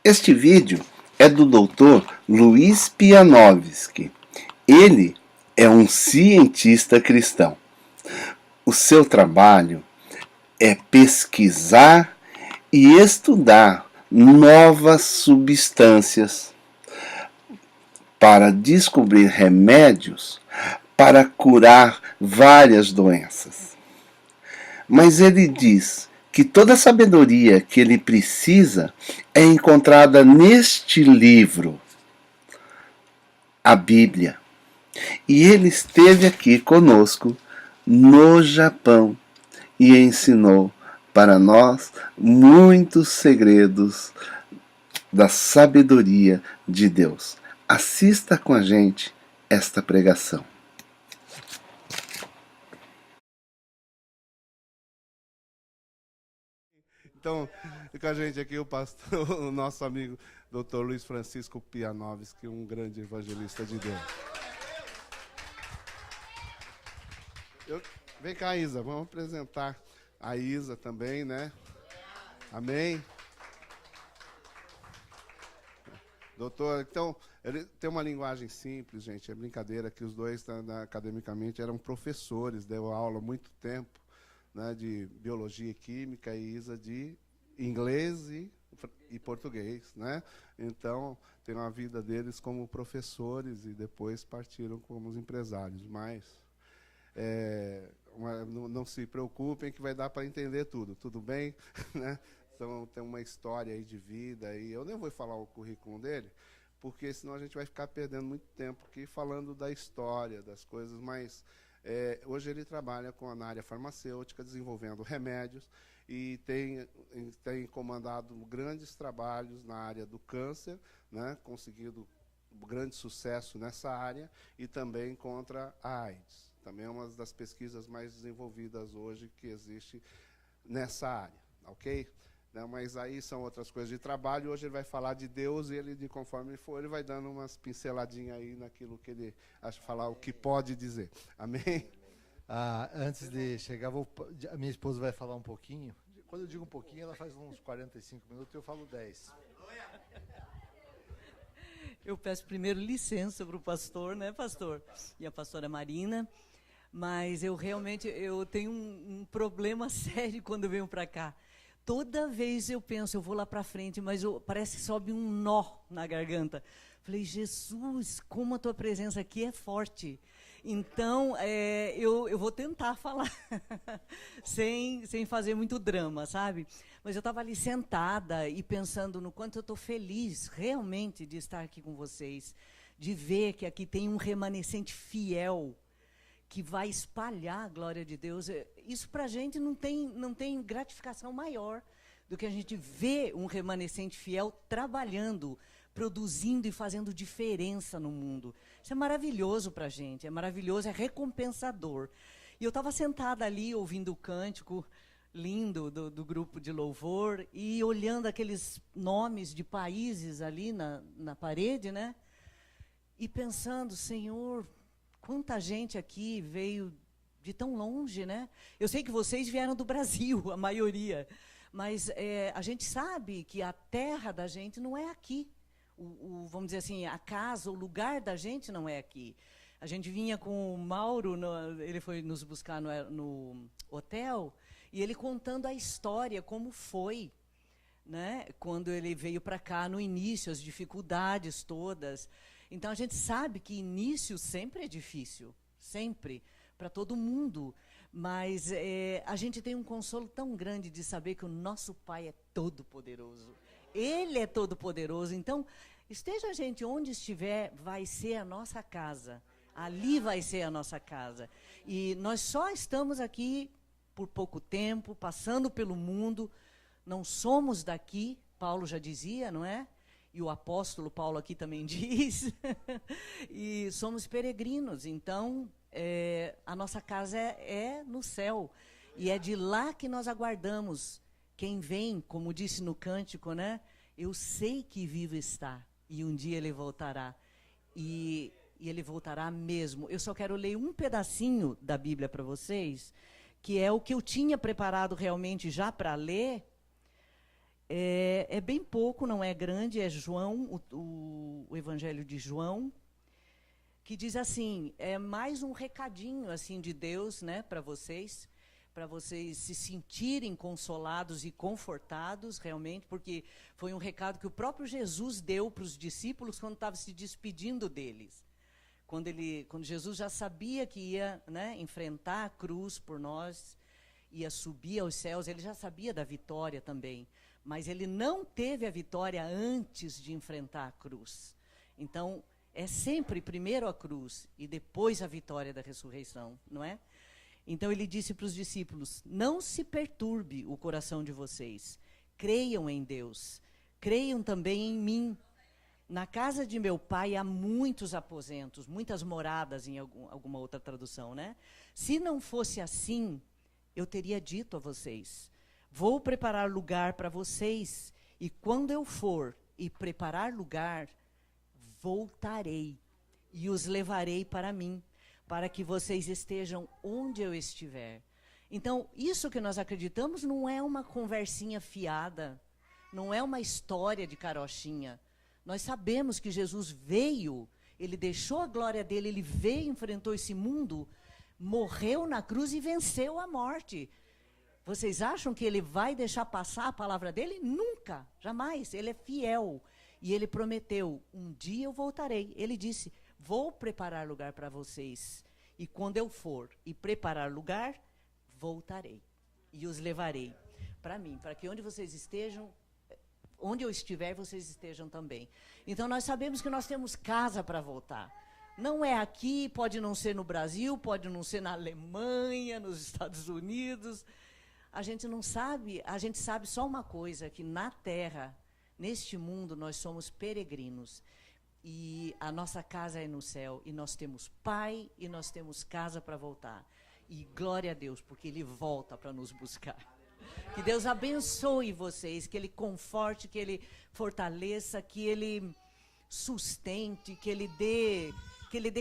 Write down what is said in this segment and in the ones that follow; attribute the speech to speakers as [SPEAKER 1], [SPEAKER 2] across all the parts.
[SPEAKER 1] Este vídeo é do Dr. Luiz Pianovski. Ele é um cientista cristão. O seu trabalho é pesquisar e estudar novas substâncias para descobrir remédios para curar várias doenças. Mas ele diz que toda a sabedoria que ele precisa é encontrada neste livro, a Bíblia. E ele esteve aqui conosco no Japão e ensinou para nós muitos segredos da sabedoria de Deus. Assista com a gente esta pregação.
[SPEAKER 2] Então, com a gente aqui o pastor, o nosso amigo Dr. Luiz Francisco Pianovski, um grande evangelista de Deus. Vem cá, Isa, vamos apresentar a Isa também, né? Amém? Doutor, então, ele tem uma linguagem simples, gente, é brincadeira que os dois, academicamente, eram professores, deu aula há muito tempo, né, de biologia e química, e Isa de inglês e português, né? Então, tem uma vida deles como professores e depois partiram como empresários, mas não se preocupem que vai dar para entender tudo bem? Né? Então, tem uma história aí de vida, e eu nem vou falar o currículo dele, porque senão a gente vai ficar perdendo muito tempo aqui falando da história, das coisas, mas hoje ele trabalha na área farmacêutica, desenvolvendo remédios, e tem comandado grandes trabalhos na área do câncer, né, conseguido grande sucesso nessa área, e também contra a AIDS. Também é uma das pesquisas mais desenvolvidas hoje que existe nessa área, ok? Mas aí são outras coisas de trabalho. Hoje ele vai falar de Deus e ele, conforme ele for, ele vai dando umas pinceladinhas aí naquilo que ele acha falar, o que pode dizer. Amém?
[SPEAKER 3] Antes de chegar, a minha esposa vai falar um pouquinho. Quando eu digo um pouquinho, ela faz uns 45 minutos e eu falo 10.
[SPEAKER 4] Eu peço primeiro licença para o pastor, né, pastor? E a pastora Marina. Mas eu tenho um problema sério quando eu venho para cá. Toda vez eu penso, eu vou lá para frente, mas parece que sobe um nó na garganta. Falei, Jesus, como a tua presença aqui é forte. Então, eu vou tentar falar, sem fazer muito drama, sabe? Mas eu estava ali sentada e pensando no quanto eu estou feliz, realmente, de estar aqui com vocês, de ver que aqui tem um remanescente fiel, que vai espalhar a glória de Deus. Isso para a gente não tem gratificação maior do que a gente ver um remanescente fiel trabalhando, produzindo e fazendo diferença no mundo. Isso é maravilhoso para a gente, é maravilhoso, é recompensador. E eu estava sentada ali, ouvindo o cântico lindo do grupo de louvor e olhando aqueles nomes de países ali na parede, né? E pensando, Senhor, quanta gente aqui veio de tão longe, né? Eu sei que vocês vieram do Brasil, a maioria, mas a gente sabe que a terra da gente não é aqui. Vamos dizer assim, a casa, o lugar da gente não é aqui. A gente vinha com o Mauro, ele foi nos buscar no hotel, e ele contando a história, como foi, né? Quando ele veio para cá no início, as dificuldades todas. Então, a gente sabe que início sempre é difícil, sempre, para todo mundo. Mas a gente tem um consolo tão grande de saber que o nosso Pai é todo-poderoso. Ele é todo-poderoso. Então, esteja a gente onde estiver, vai ser a nossa casa. Ali vai ser a nossa casa. E nós só estamos aqui por pouco tempo, passando pelo mundo. Não somos daqui, Paulo já dizia, não é? E o apóstolo Paulo aqui também diz, e somos peregrinos, então a nossa casa é no céu, e é de lá que nós aguardamos quem vem, como disse no cântico, né? Eu sei que vivo está, e um dia ele voltará, e ele voltará mesmo. Eu só quero ler um pedacinho da Bíblia para vocês, que é o que eu tinha preparado realmente já para ler, É bem pouco, não é grande, é João, o Evangelho de João, que diz assim, é mais um recadinho assim de Deus, né, para vocês se sentirem consolados e confortados realmente, porque foi um recado que o próprio Jesus deu para os discípulos quando estava se despedindo deles. Quando Jesus já sabia que ia, né, enfrentar a cruz por nós, ia subir aos céus, ele já sabia da vitória também, mas ele não teve a vitória antes de enfrentar a cruz. Então, é sempre primeiro a cruz e depois a vitória da ressurreição, não é? Então ele disse para os discípulos, não se perturbe o coração de vocês, creiam em Deus, creiam também em mim. Na casa de meu pai há muitos aposentos, muitas moradas em alguma outra tradução, né? Se não fosse assim, eu teria dito a vocês, vou preparar lugar para vocês, e quando eu for e preparar lugar, voltarei e os levarei para mim, para que vocês estejam onde eu estiver. Então, isso que nós acreditamos não é uma conversinha fiada, não é uma história de carochinha. Nós sabemos que Jesus veio, ele deixou a glória dele, ele veio, enfrentou esse mundo, morreu na cruz e venceu a morte. Vocês acham que ele vai deixar passar a palavra dele? Nunca, jamais. Ele é fiel. E ele prometeu, um dia eu voltarei. Ele disse, vou preparar lugar para vocês. E quando eu for e preparar lugar, voltarei. E os levarei para mim, para que onde vocês estejam, onde eu estiver, vocês estejam também. Então nós sabemos que nós temos casa para voltar. Não é aqui, pode não ser no Brasil, pode não ser na Alemanha, nos Estados Unidos. A gente não sabe, a gente sabe só uma coisa, que na terra, neste mundo, nós somos peregrinos. E a nossa casa é no céu, e nós temos pai, e nós temos casa para voltar. E glória a Deus, porque ele volta para nos buscar. Que Deus abençoe vocês, que ele conforte, que ele fortaleça, que ele sustente, que ele dê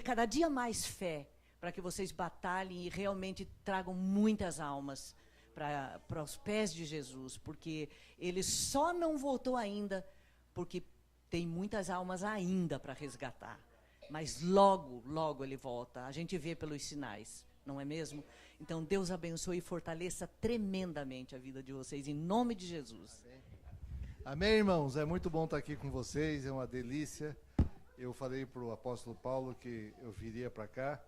[SPEAKER 4] cada dia mais fé, para que vocês batalhem e realmente tragam muitas almas para os pés de Jesus, porque ele só não voltou ainda, porque tem muitas almas ainda para resgatar. Mas logo, logo ele volta. A gente vê pelos sinais, não é mesmo? Então Deus abençoe e fortaleça tremendamente a vida de vocês, em nome de Jesus.
[SPEAKER 3] Amém, irmãos? É muito bom estar aqui com vocês, é uma delícia. Eu falei para o apóstolo Paulo que eu viria para cá,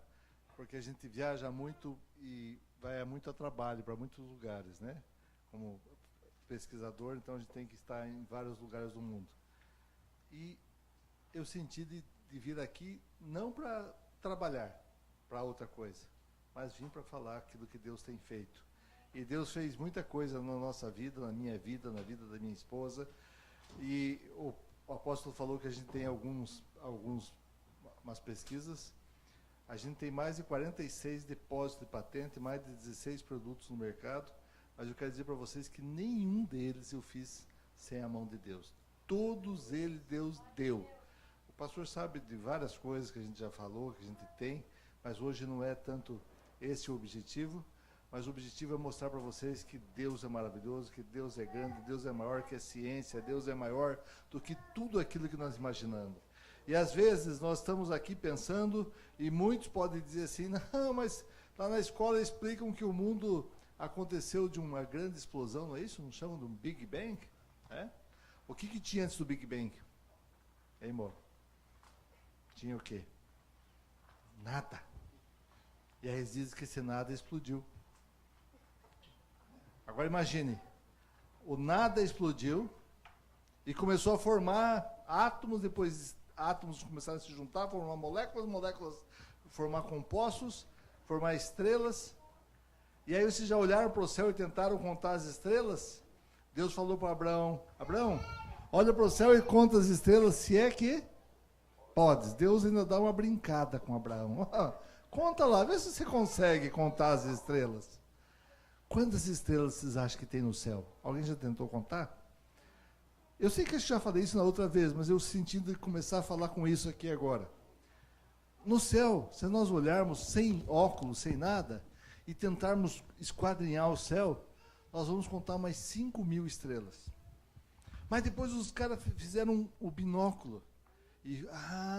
[SPEAKER 3] porque a gente viaja muito e vai muito a trabalho para muitos lugares, né? Como pesquisador, então a gente tem que estar em vários lugares do mundo. E eu senti de vir aqui não para trabalhar, para outra coisa, mas vim para falar aquilo que Deus tem feito. E Deus fez muita coisa na nossa vida, na minha vida, na vida da minha esposa. E o apóstolo falou que a gente tem umas pesquisas. A gente tem mais de 46 depósitos de patente, mais de 16 produtos no mercado, mas eu quero dizer para vocês que nenhum deles eu fiz sem a mão de Deus. Todos eles Deus deu. O pastor sabe de várias coisas que a gente já falou, que a gente tem, mas hoje não é tanto esse o objetivo, mas o objetivo é mostrar para vocês que Deus é maravilhoso, que Deus é grande, Deus é maior que a ciência, Deus é maior do que tudo aquilo que nós imaginamos. E às vezes nós estamos aqui pensando, e muitos podem dizer assim, não, mas lá na escola explicam que o mundo aconteceu de uma grande explosão, não é isso? Não chamam de um Big Bang? É? O que tinha antes do Big Bang? Hein, amor? Tinha o quê? Nada. E aí dizem que esse nada explodiu. Agora imagine, o nada explodiu e começou a formar átomos, depois átomos começaram a se juntar, formar moléculas formar compostos, formar estrelas. E aí vocês já olharam para o céu e tentaram contar as estrelas? Deus falou para Abraão, Abraão, olha para o céu e conta as estrelas, se é que podes. Deus ainda dá uma brincada com Abraão. Conta lá, vê se você consegue contar as estrelas. Quantas estrelas vocês acham que tem no céu? Alguém já tentou contar? Eu sei que eu já falei isso na outra vez, mas eu senti de começar a falar com isso aqui agora. No céu, se nós olharmos sem óculos, sem nada, e tentarmos esquadrinhar o céu, nós vamos contar mais 5.000 estrelas. Mas depois os caras fizeram o binóculo. E,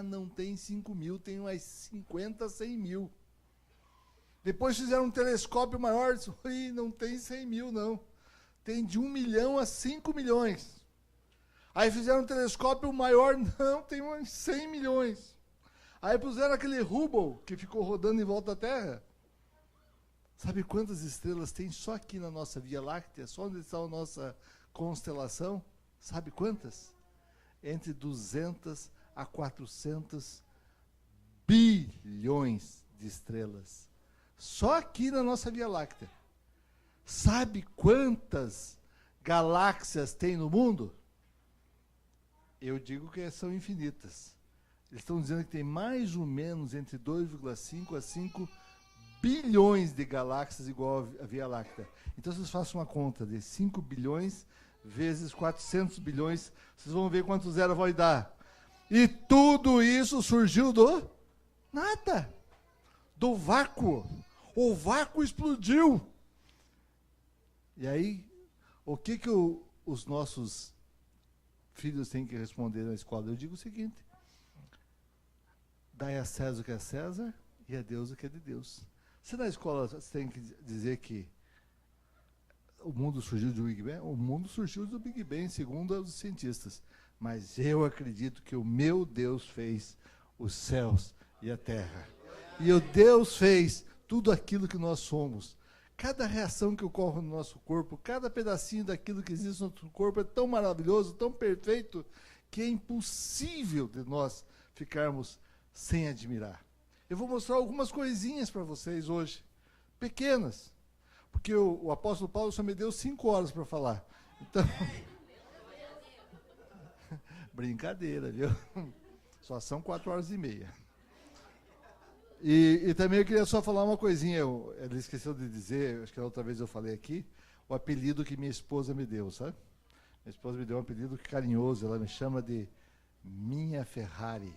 [SPEAKER 3] não tem 5 mil, tem umas 50, 100 mil. Depois fizeram um telescópio maior, e não tem 100 mil, não. Tem de 1 milhão a 5 milhões. Aí fizeram um telescópio maior, não, tem uns 100 milhões. Aí puseram aquele Hubble, que ficou rodando em volta da Terra. Sabe quantas estrelas tem só aqui na nossa Via Láctea, só onde está a nossa constelação? Sabe quantas? Entre 200 a 400 bilhões de estrelas. Só aqui na nossa Via Láctea. Sabe quantas galáxias tem no mundo? Eu digo que são infinitas. Eles estão dizendo que tem mais ou menos entre 2,5 a 5 bilhões de galáxias igual a Via Láctea. Então, vocês façam uma conta de 5 bilhões vezes 400 bilhões, vocês vão ver quanto zero vai dar. E tudo isso surgiu do nada, do vácuo. O vácuo explodiu. E aí, o que os nossos filhos têm que responder na escola? Eu digo o seguinte: dai a César o que é César e a Deus o que é de Deus. Se na escola você tem que dizer que o mundo surgiu do Big Bang, o mundo surgiu do Big Bang, segundo os cientistas. Mas eu acredito que o meu Deus fez os céus e a terra. E o Deus fez tudo aquilo que nós somos. Cada reação que ocorre no nosso corpo, cada pedacinho daquilo que existe no nosso corpo é tão maravilhoso, tão perfeito, que é impossível de nós ficarmos sem admirar. Eu vou mostrar algumas coisinhas para vocês hoje, pequenas, porque o apóstolo Paulo só me deu 5 horas para falar. Então, brincadeira, viu? Só são 4 horas e meia. E também eu queria só falar uma coisinha, ela esqueceu de dizer, acho que a outra vez eu falei aqui, o apelido que minha esposa me deu, sabe? Minha esposa me deu um apelido carinhoso, ela me chama de Minha Ferrari.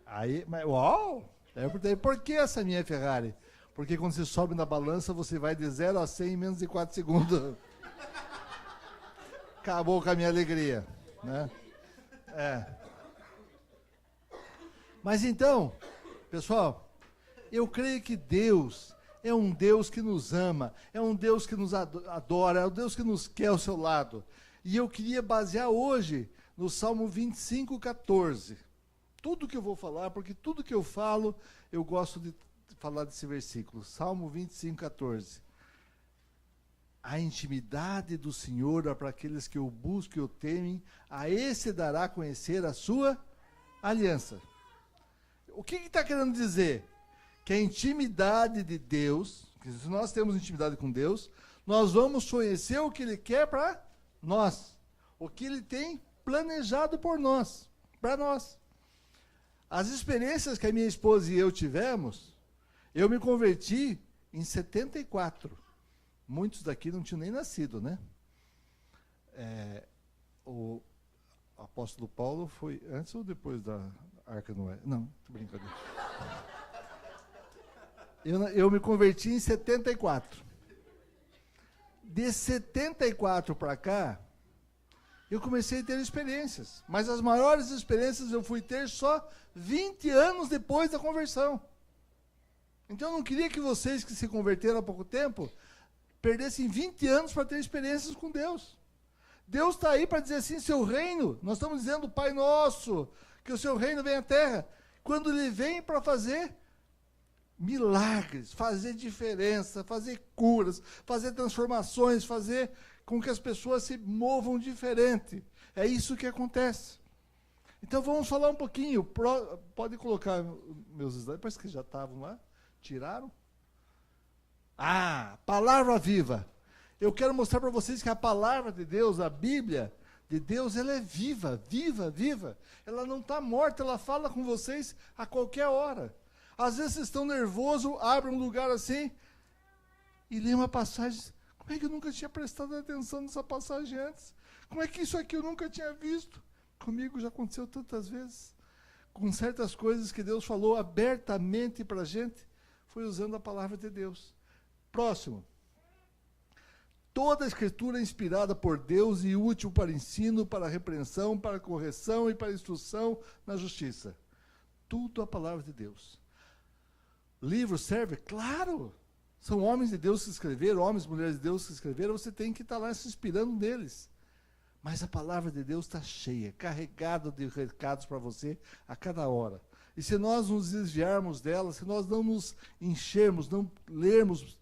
[SPEAKER 3] Aí, mas, uau! Aí eu perguntei, por que essa Minha Ferrari? Porque quando você sobe na balança, você vai de 0 a 100 em menos de 4 segundos. Acabou com a minha alegria, né? Mas então, pessoal, eu creio que Deus é um Deus que nos ama, é um Deus que nos adora, é um Deus que nos quer ao seu lado. E eu queria basear hoje no Salmo 25, 14. Tudo que eu vou falar, porque tudo que eu falo, eu gosto de falar desse versículo. Salmo 25, 14. A intimidade do Senhor é para aqueles que o buscam e o temem, a esse dará a conhecer a sua aliança. O que está querendo dizer? Que a intimidade de Deus, que se nós temos intimidade com Deus, nós vamos conhecer o que Ele quer para nós, o que Ele tem planejado por nós, para nós. As experiências que a minha esposa e eu tivemos, eu me converti em 74. Muitos daqui não tinham nem nascido, né? O apóstolo Paulo foi antes ou depois da Arca de Noé? Não, tô brincando. Eu me converti em 74. De 74 para cá, eu comecei a ter experiências. Mas as maiores experiências eu fui ter só 20 anos depois da conversão. Então eu não queria que vocês que se converteram há pouco tempo perdessem 20 anos para ter experiências com Deus. Deus está aí para dizer assim, seu reino, nós estamos dizendo, Pai nosso, que o seu reino venha à terra. Quando ele vem para fazer milagres, fazer diferença, fazer curas, fazer transformações, fazer com que as pessoas se movam diferente. É isso que acontece. Então vamos falar um pouquinho, pode colocar meus slides, parece que já estavam lá, tiraram? Palavra viva. Eu quero mostrar para vocês que a palavra de Deus, a Bíblia de Deus, ela é viva, viva, viva. Ela não está morta, ela fala com vocês a qualquer hora. Às vezes vocês estão nervosos, abrem um lugar assim e lêem uma passagem. Como é que eu nunca tinha prestado atenção nessa passagem antes? Como é que isso aqui eu nunca tinha visto? Comigo já aconteceu tantas vezes. Com certas coisas que Deus falou abertamente para a gente, foi usando a palavra de Deus. Próximo. Toda a Escritura é inspirada por Deus e útil para ensino, para repreensão, para correção e para instrução na justiça. Tudo a palavra de Deus. Livro serve? Claro! São homens de Deus que escreveram, homens e mulheres de Deus que escreveram, você tem que estar lá se inspirando neles. Mas a palavra de Deus está cheia, carregada de recados para você a cada hora. E se nós nos desviarmos dela, se nós não nos enchermos, não lermos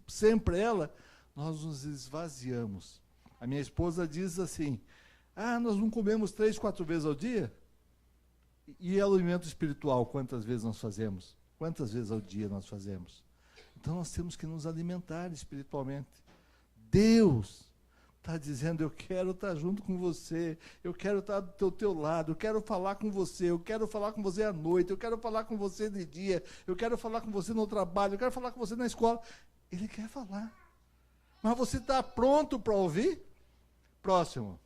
[SPEAKER 3] sempre ela, nós nos esvaziamos. A minha esposa diz assim, nós não comemos 3, 4 vezes ao dia? E o alimento espiritual, quantas vezes nós fazemos? Quantas vezes ao dia nós fazemos? Então nós temos que nos alimentar espiritualmente. Deus está dizendo, eu quero estar junto com você, eu quero estar do teu lado, eu quero falar com você, eu quero falar com você à noite, eu quero falar com você de dia, eu quero falar com você no trabalho, eu quero falar com você na escola. Ele quer falar. Mas você está pronto para ouvir? Próximo.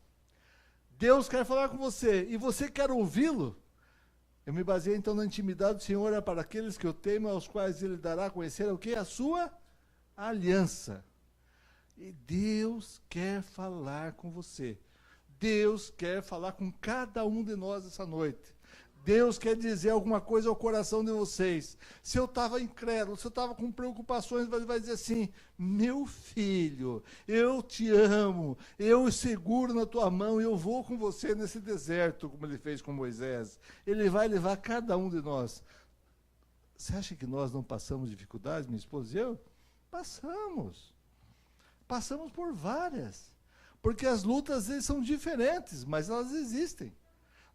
[SPEAKER 3] Deus quer falar com você e você quer ouvi-lo? Eu me baseei então na intimidade do Senhor é para aqueles que eu temo, aos quais Ele dará a conhecer o quê? A sua aliança. E Deus quer falar com você. Deus quer falar com cada um de nós essa noite. Deus quer dizer alguma coisa ao coração de vocês. Se eu estava incrédulo, se eu estava com preocupações, Ele vai dizer assim, meu filho, eu te amo, eu seguro na tua mão, eu vou com você nesse deserto, como Ele fez com Moisés. Ele vai levar cada um de nós. Você acha que nós não passamos dificuldades, minha esposa e eu? Passamos. Passamos por várias. Porque as lutas às vezes são diferentes, mas elas existem.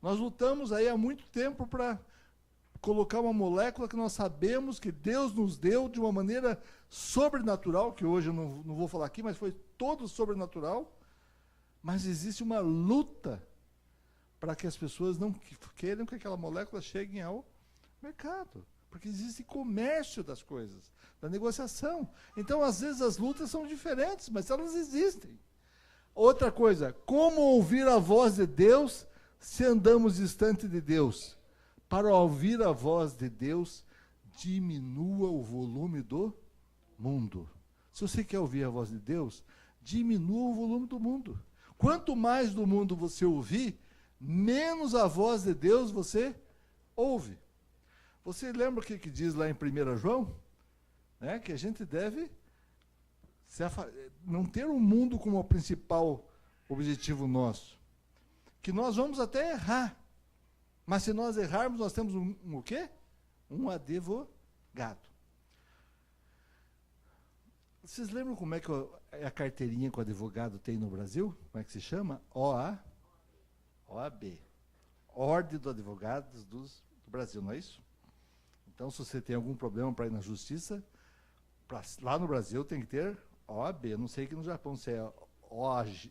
[SPEAKER 3] Nós lutamos aí há muito tempo para colocar uma molécula que nós sabemos que Deus nos deu de uma maneira sobrenatural, que hoje eu não vou falar aqui, mas foi todo sobrenatural. Mas existe uma luta para que as pessoas não queiram que aquela molécula chegue ao mercado. Porque existe comércio das coisas, da negociação. Então, às vezes, as lutas são diferentes, mas elas existem. Outra coisa, como ouvir a voz de Deus se andamos distante de Deus? Para ouvir a voz de Deus, diminua o volume do mundo. Se você quer ouvir a voz de Deus, diminua o volume do mundo. Quanto mais do mundo você ouvir, menos a voz de Deus você ouve. Você lembra o que diz lá em 1 João? Que a gente deve não ter o mundo como o principal objetivo nosso. Que nós vamos até errar. Mas se nós errarmos, nós temos o quê? Um advogado. Vocês lembram como é que a carteirinha que o advogado tem no Brasil? Como é que se chama? OAB. Ordem dos Advogados do Brasil, não é isso? Então, se você tem algum problema para ir na justiça, lá no Brasil tem que ter OAB. Não sei que no Japão se é OAJ,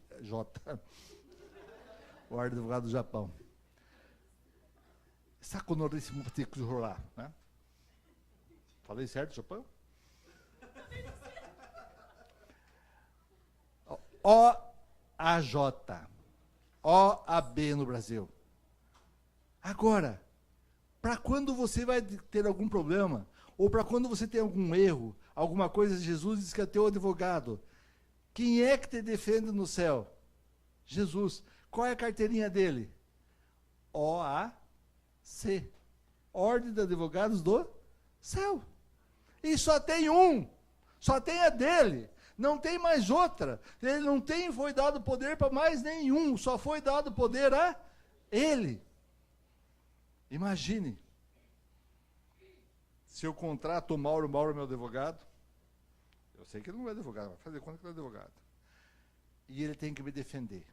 [SPEAKER 3] o Ordem do Advogado do Japão. Saconoríssimo particular lá, né? Falei certo, Japão? OAJ, OAB no Brasil. Agora, para quando você vai ter algum problema, ou para quando você tem algum erro, alguma coisa, Jesus diz que é teu advogado. Quem é que te defende no céu? Jesus. Qual é a carteirinha dele? OAC, Ordem de Advogados do Céu. E só tem um, só tem a dele, não tem mais outra. Ele não foi dado poder para mais nenhum, só foi dado poder a ele. Imagine, se eu contrato o Mauro é meu advogado, eu sei que ele não é advogado, vai fazer conta que ele é advogado, e ele tem que me defender.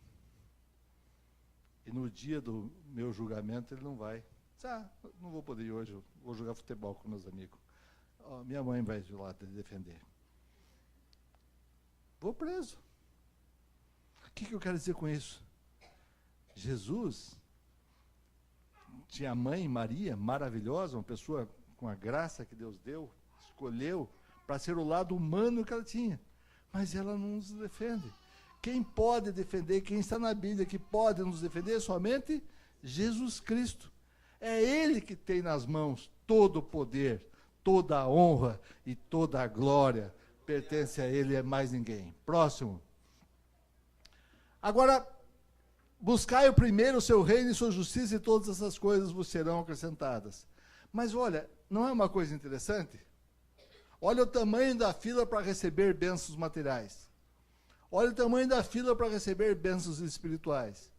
[SPEAKER 3] E no dia do meu julgamento ele não vai. Não vou poder ir hoje, eu vou jogar futebol com meus amigos. Minha mãe vai lá defender. Vou preso. O que eu quero dizer com isso? Jesus tinha a mãe Maria, maravilhosa, uma pessoa com a graça que Deus deu, escolheu para ser o lado humano que ela tinha. Mas ela não nos defende. Quem pode defender, quem está na Bíblia que pode nos defender é somente Jesus Cristo. É Ele que tem nas mãos todo o poder, toda a honra e toda a glória. Pertence a Ele, é mais ninguém. Próximo. Agora, buscai o primeiro o seu reino e sua justiça, e todas essas coisas vos serão acrescentadas. Mas olha, não é uma coisa interessante? Olha o tamanho da fila para receber bênçãos materiais. Olha o tamanho da fila para receber bênçãos espirituais.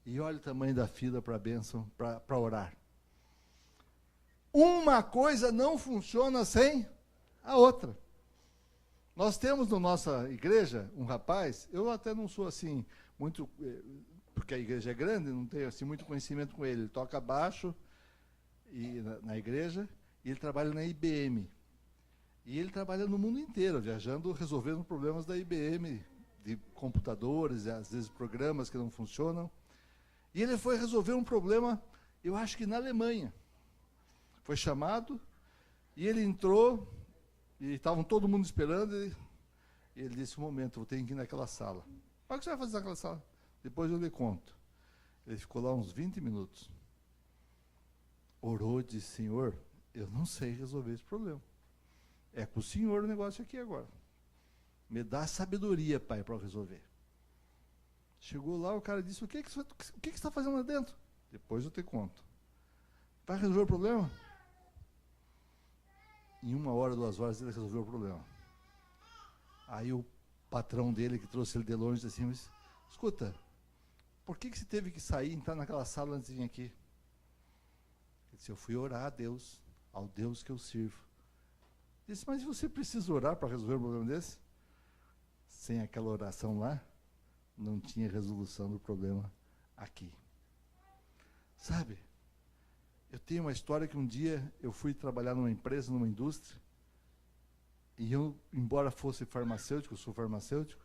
[SPEAKER 3] E olha o tamanho da fila para bênção, para orar. Uma coisa não funciona sem a outra. Nós temos na nossa igreja um rapaz, eu até não sou assim muito, porque a igreja é grande, não tenho assim muito conhecimento com ele. Ele toca baixo na igreja e ele trabalha na IBM. E ele trabalha no mundo inteiro, viajando, resolvendo problemas da IBM, de computadores, às vezes programas que não funcionam. E ele foi resolver um problema, eu acho que na Alemanha. Foi chamado, e ele entrou, e estavam todo mundo esperando, e ele disse, um momento, eu tenho que ir naquela sala. Mas o que você vai fazer naquela sala? Depois eu lhe conto. Ele ficou lá uns 20 minutos. Orou e disse, Senhor, eu não sei resolver esse problema. É com o Senhor o negócio aqui agora. Me dá sabedoria, Pai, para resolver. Chegou lá, o cara disse, o que você está fazendo lá dentro? Depois eu te conto. Vai resolver o problema? Em 1 hora, 2 horas, ele resolveu o problema. Aí o patrão dele, que trouxe ele de longe, disse assim, escuta, por que você teve que sair e entrar naquela sala antes de vir aqui? Ele disse, eu fui orar a Deus, ao Deus que eu sirvo. Ele disse, mas você precisa orar para resolver um problema desse? Sem aquela oração lá, não tinha resolução do problema aqui. Sabe, eu tenho uma história que um dia eu fui trabalhar numa empresa, numa indústria, e eu, embora fosse farmacêutico, eu sou farmacêutico,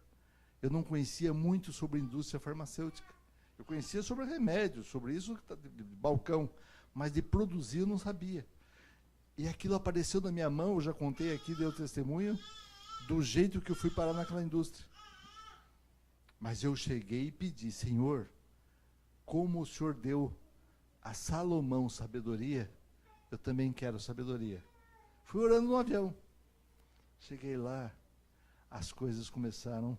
[SPEAKER 3] eu não conhecia muito sobre a indústria farmacêutica. Eu conhecia sobre remédios, sobre isso de balcão, mas de produzir eu não sabia. E aquilo apareceu na minha mão, eu já contei aqui, dei o testemunho, do jeito que eu fui parar naquela indústria. Mas eu cheguei e pedi, Senhor, como o Senhor deu a Salomão sabedoria, eu também quero sabedoria. Fui orando no avião. Cheguei lá, as coisas começaram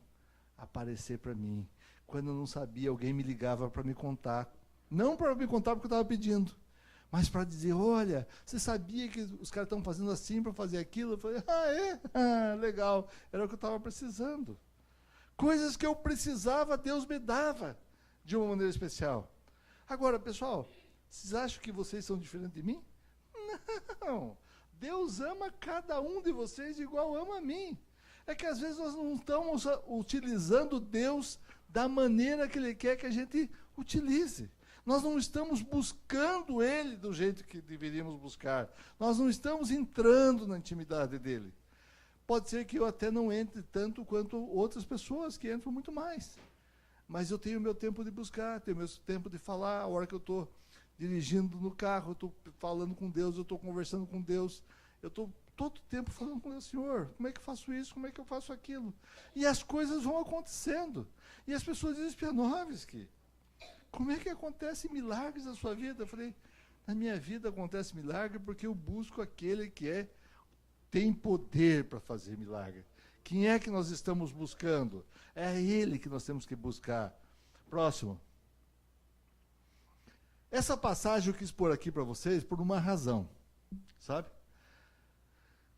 [SPEAKER 3] a aparecer para mim. Quando eu não sabia, alguém me ligava para me contar. Não para me contar porque eu estava pedindo, mas para dizer, olha, você sabia que os caras estão fazendo assim para fazer aquilo? Eu falei, legal, era o que eu estava precisando. Coisas que eu precisava, Deus me dava de uma maneira especial. Agora, pessoal, vocês acham que vocês são diferentes de mim? Não. Deus ama cada um de vocês igual ama a mim. É que às vezes nós não estamos utilizando Deus da maneira que Ele quer que a gente utilize. Nós não estamos buscando Ele do jeito que deveríamos buscar. Nós não estamos entrando na intimidade dEle. Pode ser que eu até não entre tanto quanto outras pessoas que entram muito mais. Mas eu tenho meu tempo de buscar, tenho meu tempo de falar, a hora que eu estou dirigindo no carro, eu estou falando com Deus, eu estou conversando com Deus, eu estou todo o tempo falando com Deus, Senhor, como é que eu faço isso, como é que eu faço aquilo? E as coisas vão acontecendo. E as pessoas dizem, Spianovski, como é que acontece milagres na sua vida? Eu falei, na minha vida acontece milagre porque eu busco aquele que tem poder para fazer milagre. Quem é que nós estamos buscando? É Ele que nós temos que buscar. Próximo. Essa passagem eu quis pôr aqui para vocês por uma razão, sabe?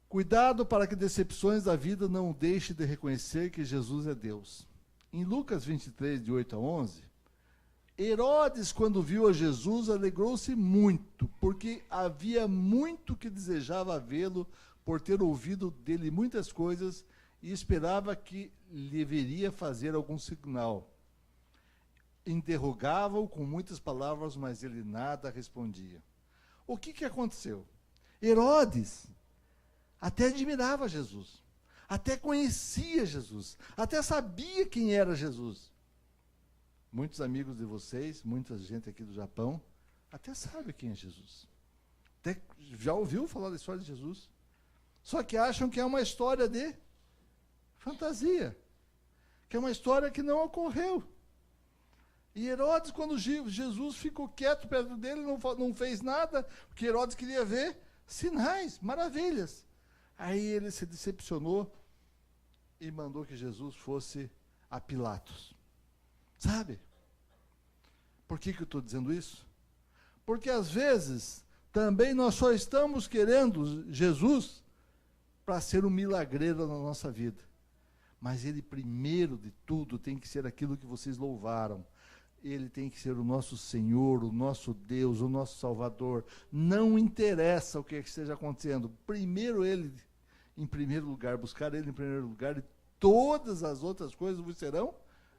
[SPEAKER 3] Cuidado para que decepções da vida não deixem de reconhecer que Jesus é Deus. Em Lucas 23, de 8 a 11, Herodes, quando viu a Jesus, alegrou-se muito, porque havia muito que desejava vê-lo, por ter ouvido dele muitas coisas, e esperava que lhe veria fazer algum sinal. Interrogava-o com muitas palavras, mas ele nada respondia. O que aconteceu? Herodes até admirava Jesus, até conhecia Jesus, até sabia quem era Jesus. Muitos amigos de vocês, muita gente aqui do Japão, até sabe quem é Jesus. Até já ouviu falar da história de Jesus. Só que acham que é uma história de fantasia, que é uma história que não ocorreu. E Herodes, quando Jesus ficou quieto perto dele, não fez nada, porque Herodes queria ver sinais, maravilhas. Aí ele se decepcionou e mandou que Jesus fosse a Pilatos. Sabe? Por que eu estou dizendo isso? Porque às vezes também nós só estamos querendo Jesus para ser um milagreiro na nossa vida. Mas ele, primeiro de tudo, tem que ser aquilo que vocês louvaram. Ele tem que ser o nosso Senhor, o nosso Deus, o nosso Salvador. Não interessa o que esteja acontecendo. Primeiro ele, em primeiro lugar, buscar ele em primeiro lugar, e todas as outras coisas vos serão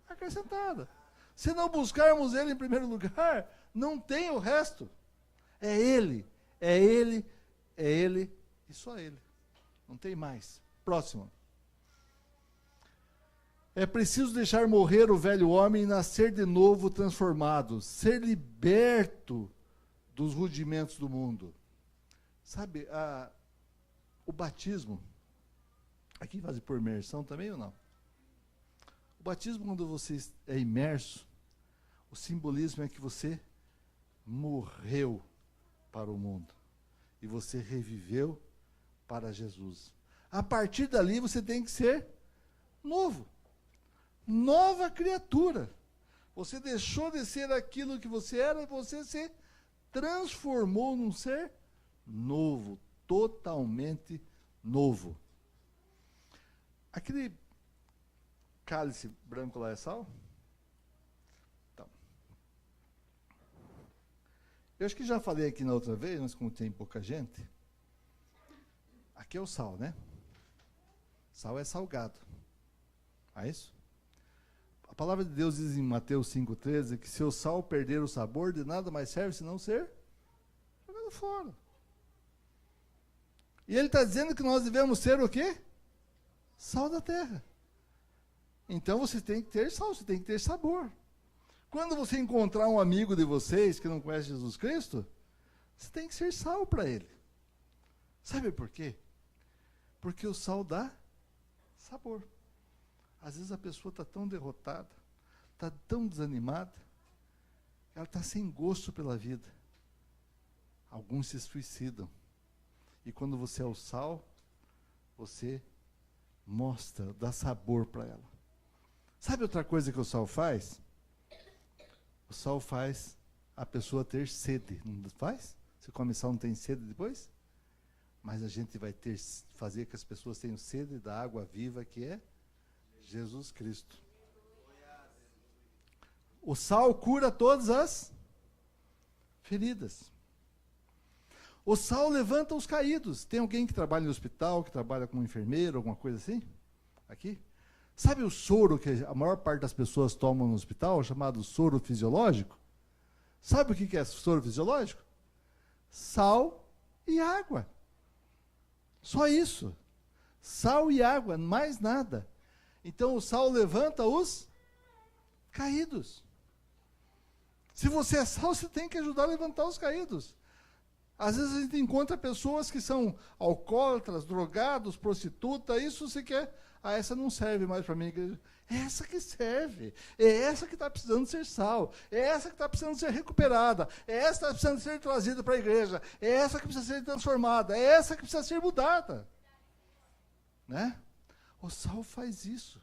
[SPEAKER 3] acrescentadas. Se não buscarmos ele em primeiro lugar, não tem o resto. É ele, é ele, é ele e só ele. Não tem mais. Próximo. É preciso deixar morrer o velho homem e nascer de novo transformado, ser liberto dos rudimentos do mundo. Sabe, o batismo, aqui faz por imersão também ou não? O batismo, quando você é imerso, o simbolismo é que você morreu para o mundo e você reviveu para Jesus. A partir dali você tem que ser novo. Nova criatura. Você deixou de ser aquilo que você era e você se transformou num ser novo, totalmente novo. Aquele cálice branco lá é sal? Então. Eu acho que já falei aqui na outra vez, mas como tem pouca gente, aqui é o sal, né? Sal é salgado. É isso? A palavra de Deus diz em Mateus 5,13 que se o sal perder o sabor, de nada mais serve senão ser jogado fora. E ele está dizendo que nós devemos ser o quê? Sal da terra. Então você tem que ter sal, você tem que ter sabor. Quando você encontrar um amigo de vocês que não conhece Jesus Cristo, você tem que ser sal para ele. Sabe por quê? Porque o sal dá sabor. Às vezes a pessoa está tão derrotada, está tão desanimada, ela está sem gosto pela vida. Alguns se suicidam. E quando você é o sal, você mostra, dá sabor para ela. Sabe outra coisa que o sal faz? O sal faz a pessoa ter sede, não faz? Você come sal, não tem sede depois? Mas a gente vai fazer que as pessoas tenham sede da água viva que é Jesus Cristo. O sal cura todas as feridas. O sal levanta os caídos. Tem alguém que trabalha no hospital, que trabalha como enfermeiro, alguma coisa assim? Aqui? Sabe o soro que a maior parte das pessoas tomam no hospital, chamado soro fisiológico? Sabe o que é soro fisiológico? Sal e água. Só isso. Sal e água, mais nada. Então o sal levanta os caídos. Se você é sal, você tem que ajudar a levantar os caídos. Às vezes a gente encontra pessoas que são alcoólatras, drogados, prostitutas, isso você quer. Essa não serve mais para mim. É essa que serve. É essa que está precisando ser sal. É essa que está precisando ser recuperada. É essa que está precisando ser trazida para a igreja. É essa que precisa ser transformada. É essa que precisa ser mudada. Né? O sal faz isso.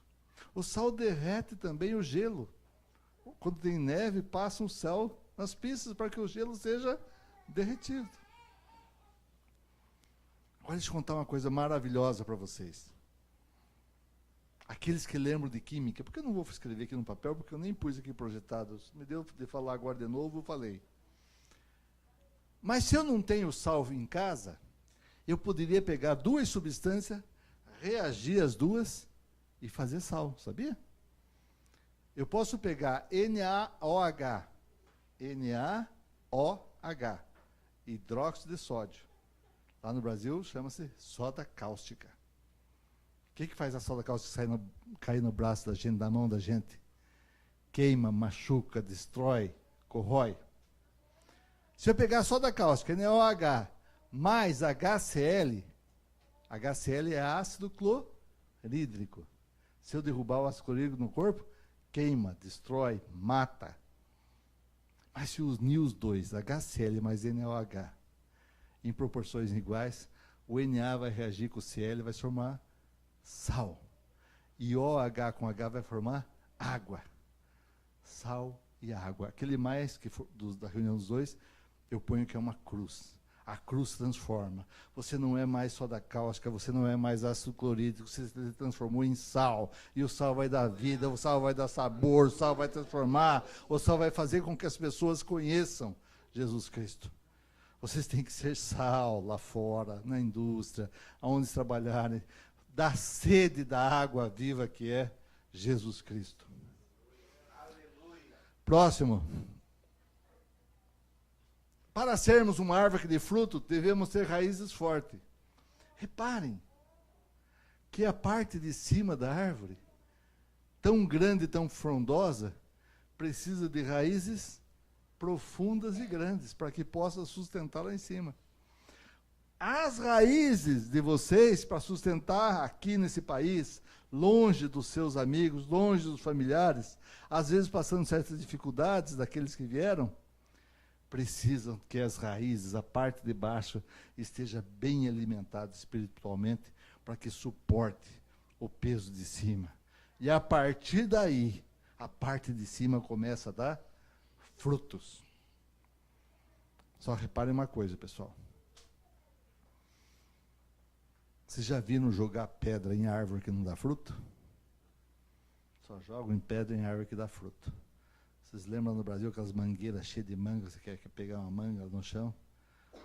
[SPEAKER 3] O sal derrete também o gelo. Quando tem neve, passa um sal nas pistas para que o gelo seja derretido. Agora deixa eu contar uma coisa maravilhosa para vocês. Aqueles que lembram de química, porque eu não vou escrever aqui no papel, porque eu nem pus aqui projetado. Me deu de falar agora de novo, eu falei. Mas se eu não tenho sal em casa, eu poderia pegar duas substâncias, reagir as duas e fazer sal, sabia? Eu posso pegar NaOH, NaOH, hidróxido de sódio. Lá no Brasil chama-se soda cáustica. O que faz a soda cáustica cair no braço da gente, na mão da gente? Queima, machuca, destrói, corrói. Se eu pegar a soda cáustica, NaOH, mais HCl, HCl é ácido clorídrico. Se eu derrubar o ácido clorídrico no corpo, queima, destrói, mata. Mas se unir os dois, HCl mais NaOH, em proporções iguais, o Na vai reagir com o Cl e vai formar sal. E OH com H vai formar água. sal e água. Aquele mais que for, da reunião dos dois, eu ponho que é uma cruz. A cruz transforma. Você não é mais soda cáustica, você não é mais ácido clorídrico, você se transformou em sal. E o sal vai dar vida, o sal vai dar sabor, o sal vai transformar, o sal vai fazer com que as pessoas conheçam Jesus Cristo. Vocês têm que ser sal lá fora, na indústria, aonde trabalharem, da sede da água viva que é Jesus Cristo. Próximo. Para sermos uma árvore de fruto, devemos ter raízes fortes. Reparem que a parte de cima da árvore, tão grande e tão frondosa, precisa de raízes profundas e grandes, para que possa sustentar lá em cima. As raízes de vocês, para sustentar aqui nesse país, longe dos seus amigos, longe dos familiares, às vezes passando certas dificuldades daqueles que vieram, precisam que as raízes, a parte de baixo, esteja bem alimentada espiritualmente para que suporte o peso de cima. E a partir daí, a parte de cima começa a dar frutos. Só reparem uma coisa, pessoal. Vocês já viram jogar pedra em árvore que não dá fruto? Só jogam em pedra em árvore que dá fruto. Vocês lembram no Brasil aquelas mangueiras cheias de manga, você quer pegar uma manga no chão?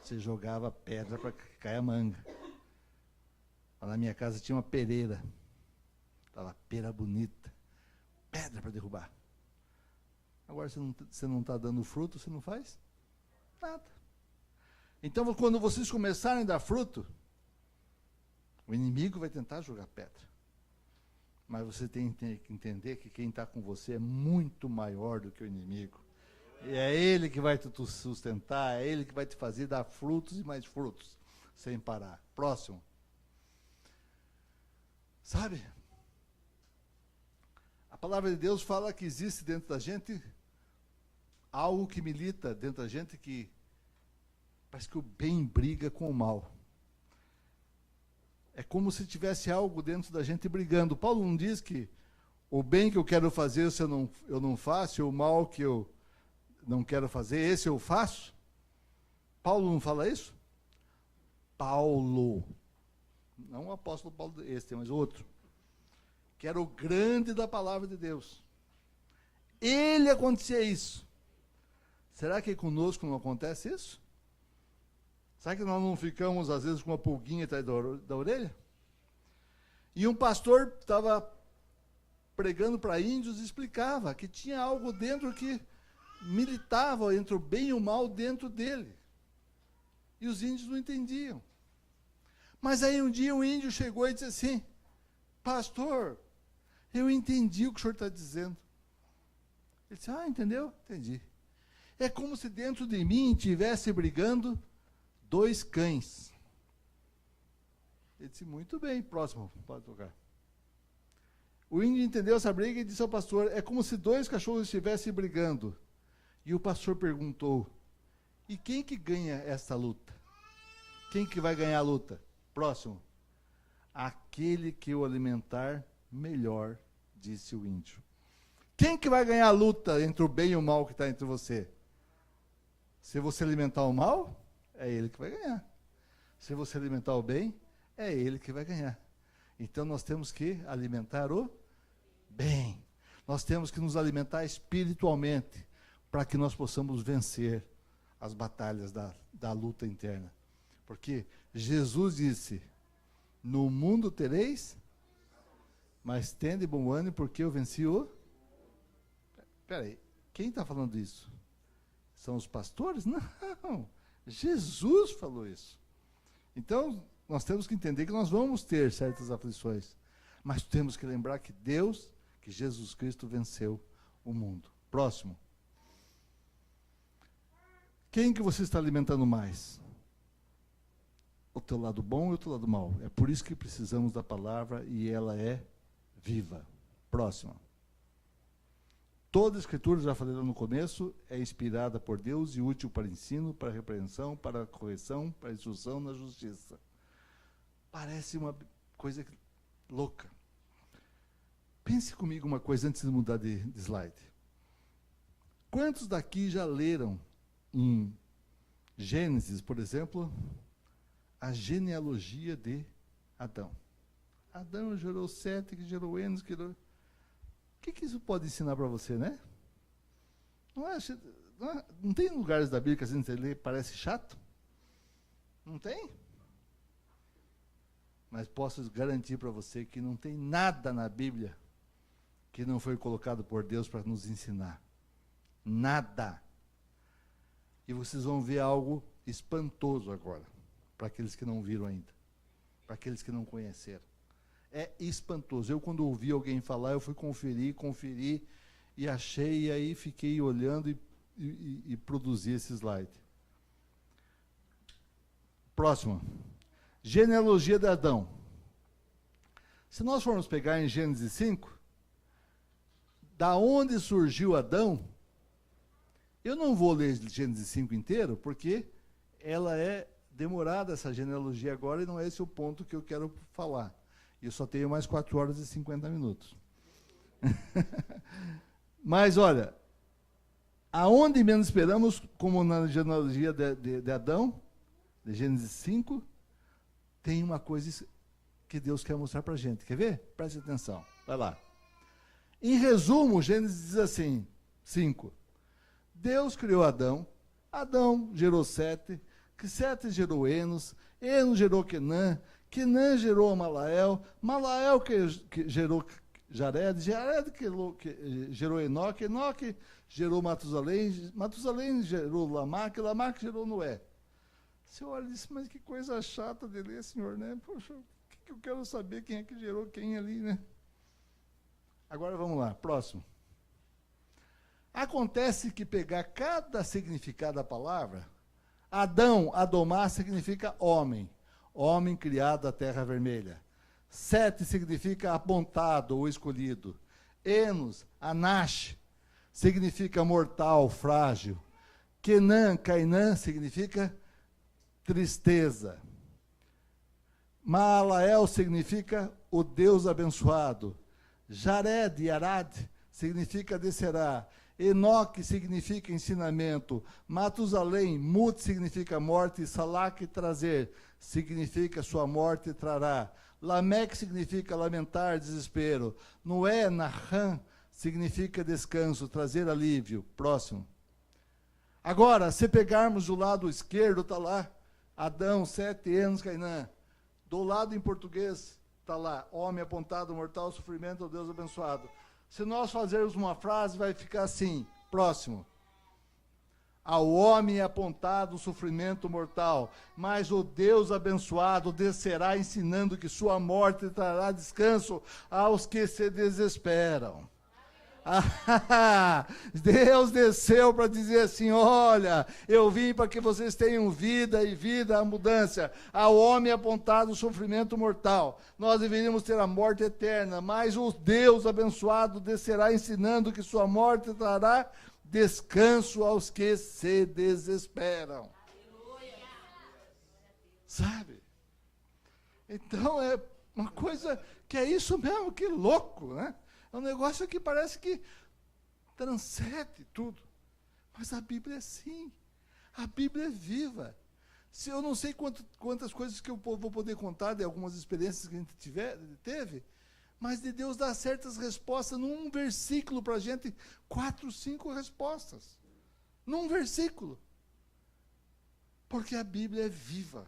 [SPEAKER 3] Você jogava pedra para cair a manga. Lá na minha casa tinha uma pereira. Estava pera bonita. Pedra para derrubar. Agora você não está dando fruto, você não faz nada. Então, quando vocês começarem a dar fruto, o inimigo vai tentar jogar pedra. Mas você tem que entender que quem está com você é muito maior do que o inimigo. E é ele que vai te sustentar, é ele que vai te fazer dar frutos e mais frutos, sem parar. Próximo. Sabe? A palavra de Deus fala que existe dentro da gente algo que milita dentro da gente que parece que o bem briga com o mal. É como se tivesse algo dentro da gente brigando. Paulo não diz que o bem que eu quero fazer eu não faço, e o mal que eu não quero fazer, esse eu faço? Paulo não fala isso? Paulo, não o apóstolo Paulo este, mas outro, que era o grande da palavra de Deus. Ele acontecia isso. Será que conosco não acontece isso? Será que nós não ficamos, às vezes, com uma pulguinha atrás da orelha? E um pastor estava pregando para índios e explicava que tinha algo dentro que militava entre o bem e o mal dentro dele. E os índios não entendiam. Mas aí um dia um índio chegou e disse assim: pastor, eu entendi o que o senhor está dizendo. Ele disse: ah, entendeu? Entendi. É como se dentro de mim estivesse brigando dois cães. Ele disse: muito bem, próximo, pode tocar. O índio entendeu essa briga e disse ao pastor: é como se dois cachorros estivessem brigando. E o pastor perguntou: e quem que ganha essa luta? Quem que vai ganhar a luta? Próximo. Aquele que o alimentar melhor, disse o índio. Quem que vai ganhar a luta entre o bem e o mal que está entre você? Se você alimentar o mal, é ele que vai ganhar. Se você alimentar o bem, é ele que vai ganhar. Então nós temos que alimentar o bem. Nós temos que nos alimentar espiritualmente para que nós possamos vencer as batalhas da luta interna. Porque Jesus disse: no mundo tereis, mas tende bom ânimo, porque eu venci o... Espera aí, quem está falando isso? São os pastores? Não. Jesus falou isso. Então, nós temos que entender que nós vamos ter certas aflições, mas temos que lembrar que que Jesus Cristo venceu o mundo. Próximo. Quem que você está alimentando mais? O teu lado bom e o teu lado mau. É por isso que precisamos da palavra e ela é viva. Próximo. Toda a Escritura, já falei lá no começo, é inspirada por Deus e útil para ensino, para repreensão, para correção, para instrução na justiça. Parece uma coisa louca. Pense comigo uma coisa antes de mudar de slide. Quantos daqui já leram em Gênesis, por exemplo, a genealogia de Adão? Adão gerou Sete, que gerou Enos, que gerou... O que isso pode ensinar para você, né? Não tem lugares da Bíblia que a gente lê parece chato? Não tem? Mas posso garantir para você que não tem nada na Bíblia que não foi colocado por Deus para nos ensinar. Nada. E vocês vão ver algo espantoso agora, para aqueles que não viram ainda, para aqueles que não conheceram. É espantoso. Eu, quando ouvi alguém falar, eu fui conferir, e achei, e aí fiquei olhando e produzi esse slide. Próximo. Genealogia de Adão. Se nós formos pegar em Gênesis 5, da onde surgiu Adão, eu não vou ler Gênesis 5 inteiro, porque ela é demorada, essa genealogia agora, e não é esse o ponto que eu quero falar. Eu só tenho mais 4 horas e 50 minutos. Mas, olha, aonde menos esperamos, como na genealogia de Adão, de Gênesis 5, tem uma coisa que Deus quer mostrar para a gente. Quer ver? Preste atenção. Vai lá. Em resumo, Gênesis diz assim, 5. Deus criou Adão, Adão gerou Sete, que Sete gerou Enos, Enos gerou Quenã, Quenã gerou Malael, Malael que gerou Jared, Jared que gerou Enoque, Enoque gerou Matusalém, Matusalém gerou Lamaque, Lamaque gerou Noé. Você olha e diz, mas que coisa chata de ler, senhor, né? Poxa, o que eu quero saber quem é que gerou quem ali, né? Agora vamos lá, próximo. Acontece que pegar cada significado da palavra, Adão, Adomá, significa homem. Homem criado da terra vermelha. Sete significa apontado ou escolhido. Enos, Anash, significa mortal, frágil. Quenã, Cainã, significa tristeza. Maalael significa o Deus abençoado. Jared, Arad, significa descerá. Enoque significa ensinamento. Matusalém, Mut significa morte. Salak, trazer, significa sua morte trará. Lameque significa lamentar, desespero. Noé, Naham, significa descanso, trazer alívio. Próximo. Agora, se pegarmos do lado esquerdo, está lá Adão, Sete, Enos, Cainã. Do lado em português, está lá, homem apontado, mortal, sofrimento, Deus abençoado. Se nós fazermos uma frase, vai ficar assim, próximo. Ao homem é apontado o sofrimento mortal, mas o Deus abençoado descerá ensinando que sua morte trará descanso aos que se desesperam. Deus desceu para dizer assim, olha, eu vim para que vocês tenham vida e vida à abundância. Ao homem é apontado o sofrimento mortal. Nós deveríamos ter a morte eterna, mas o Deus abençoado descerá ensinando que sua morte trará descanso aos que se desesperam. Sabe? Então é uma coisa que é isso mesmo, que louco, né? É um negócio que parece que transcende tudo. Mas a Bíblia é assim. A Bíblia é viva. Se eu não sei quantas coisas que eu vou poder contar de algumas experiências que a gente teve, mas de Deus dar certas respostas num versículo para a gente, 4, 5 respostas. Num versículo. Porque a Bíblia é viva.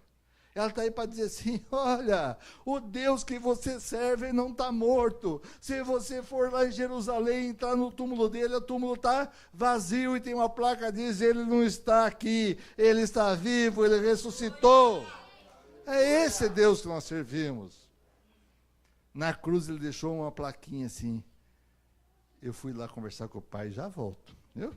[SPEAKER 3] Ela está aí para dizer assim, olha, o Deus que você serve não está morto. Se você for lá em Jerusalém, entrar no túmulo dele, o túmulo está vazio e tem uma placa que diz, ele não está aqui, ele está vivo, ele ressuscitou. É esse Deus que nós servimos. Na cruz ele deixou uma plaquinha assim. Eu fui lá conversar com o pai, já volto, viu?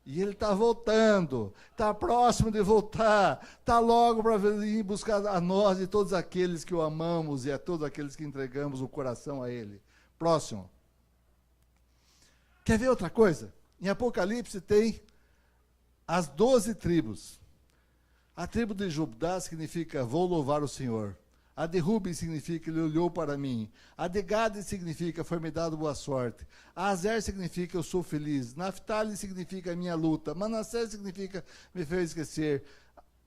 [SPEAKER 3] E ele está voltando, está próximo de voltar, está logo para vir buscar a nós e todos aqueles que o amamos e a todos aqueles que entregamos o coração a ele. Próximo. Quer ver outra coisa? Em Apocalipse tem as 12 tribos. A tribo de Judá significa vou louvar o Senhor. A de Ruben significa ele olhou para mim. A de Gade significa foi-me dado boa sorte. A Azer significa eu sou feliz. Naftali significa minha luta. Manassés significa me fez esquecer.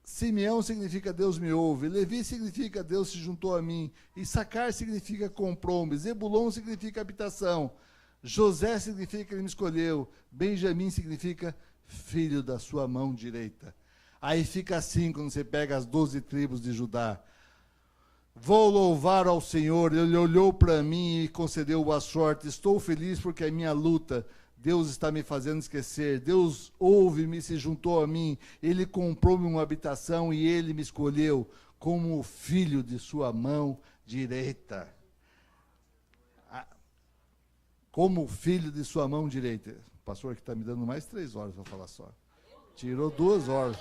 [SPEAKER 3] Simeão significa Deus me ouve. Levi significa Deus se juntou a mim. Issacar significa comprou-me. Zebulon significa habitação. José significa que ele me escolheu. Benjamim significa filho da sua mão direita. Aí fica assim quando você pega as 12 tribos de Judá. Vou louvar ao Senhor, Ele olhou para mim e concedeu boa sorte. Estou feliz porque a minha luta, Deus está me fazendo esquecer. Deus ouve-me e se juntou a mim. Ele comprou-me uma habitação e Ele me escolheu como filho de sua mão direita. Como filho de sua mão direita. O pastor que está me dando mais 3 horas para falar só. Tirou 2 horas.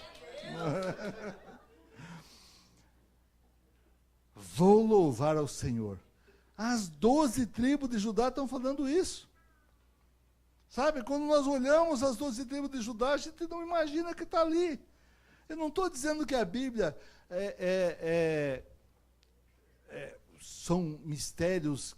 [SPEAKER 3] Vou louvar ao Senhor. As 12 tribos de Judá estão falando isso. Sabe, quando nós olhamos as 12 tribos de Judá, a gente não imagina que está ali. Eu não estou dizendo que a Bíblia são mistérios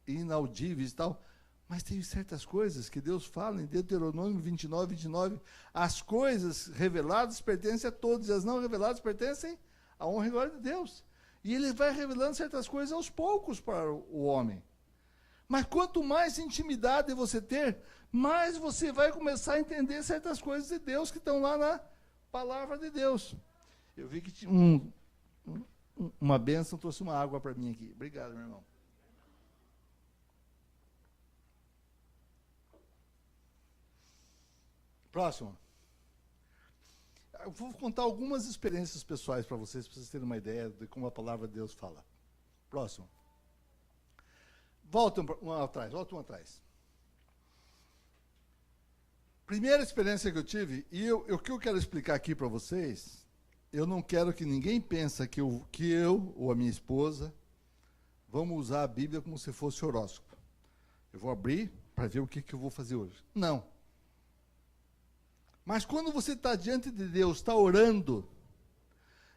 [SPEAKER 3] inaudíveis e tal, mas tem certas coisas que Deus fala em Deuteronômio 29, 29. As coisas reveladas pertencem a todos, e as não reveladas pertencem à honra e glória de Deus. E Ele vai revelando certas coisas aos poucos para o homem. Mas quanto mais intimidade você ter, mais você vai começar a entender certas coisas de Deus que estão lá na palavra de Deus. Eu vi que tinha uma bênção, trouxe uma água para mim aqui. Obrigado, meu irmão. Próximo. Eu vou contar algumas experiências pessoais para vocês terem uma ideia de como a palavra de Deus fala. Próximo. Volta um atrás. Primeira experiência que eu tive, e o que eu quero explicar aqui para vocês, eu não quero que ninguém pense que eu ou a minha esposa vamos usar a Bíblia como se fosse horóscopo. Eu vou abrir para ver o que eu vou fazer hoje. Não. Mas quando você está diante de Deus, está orando,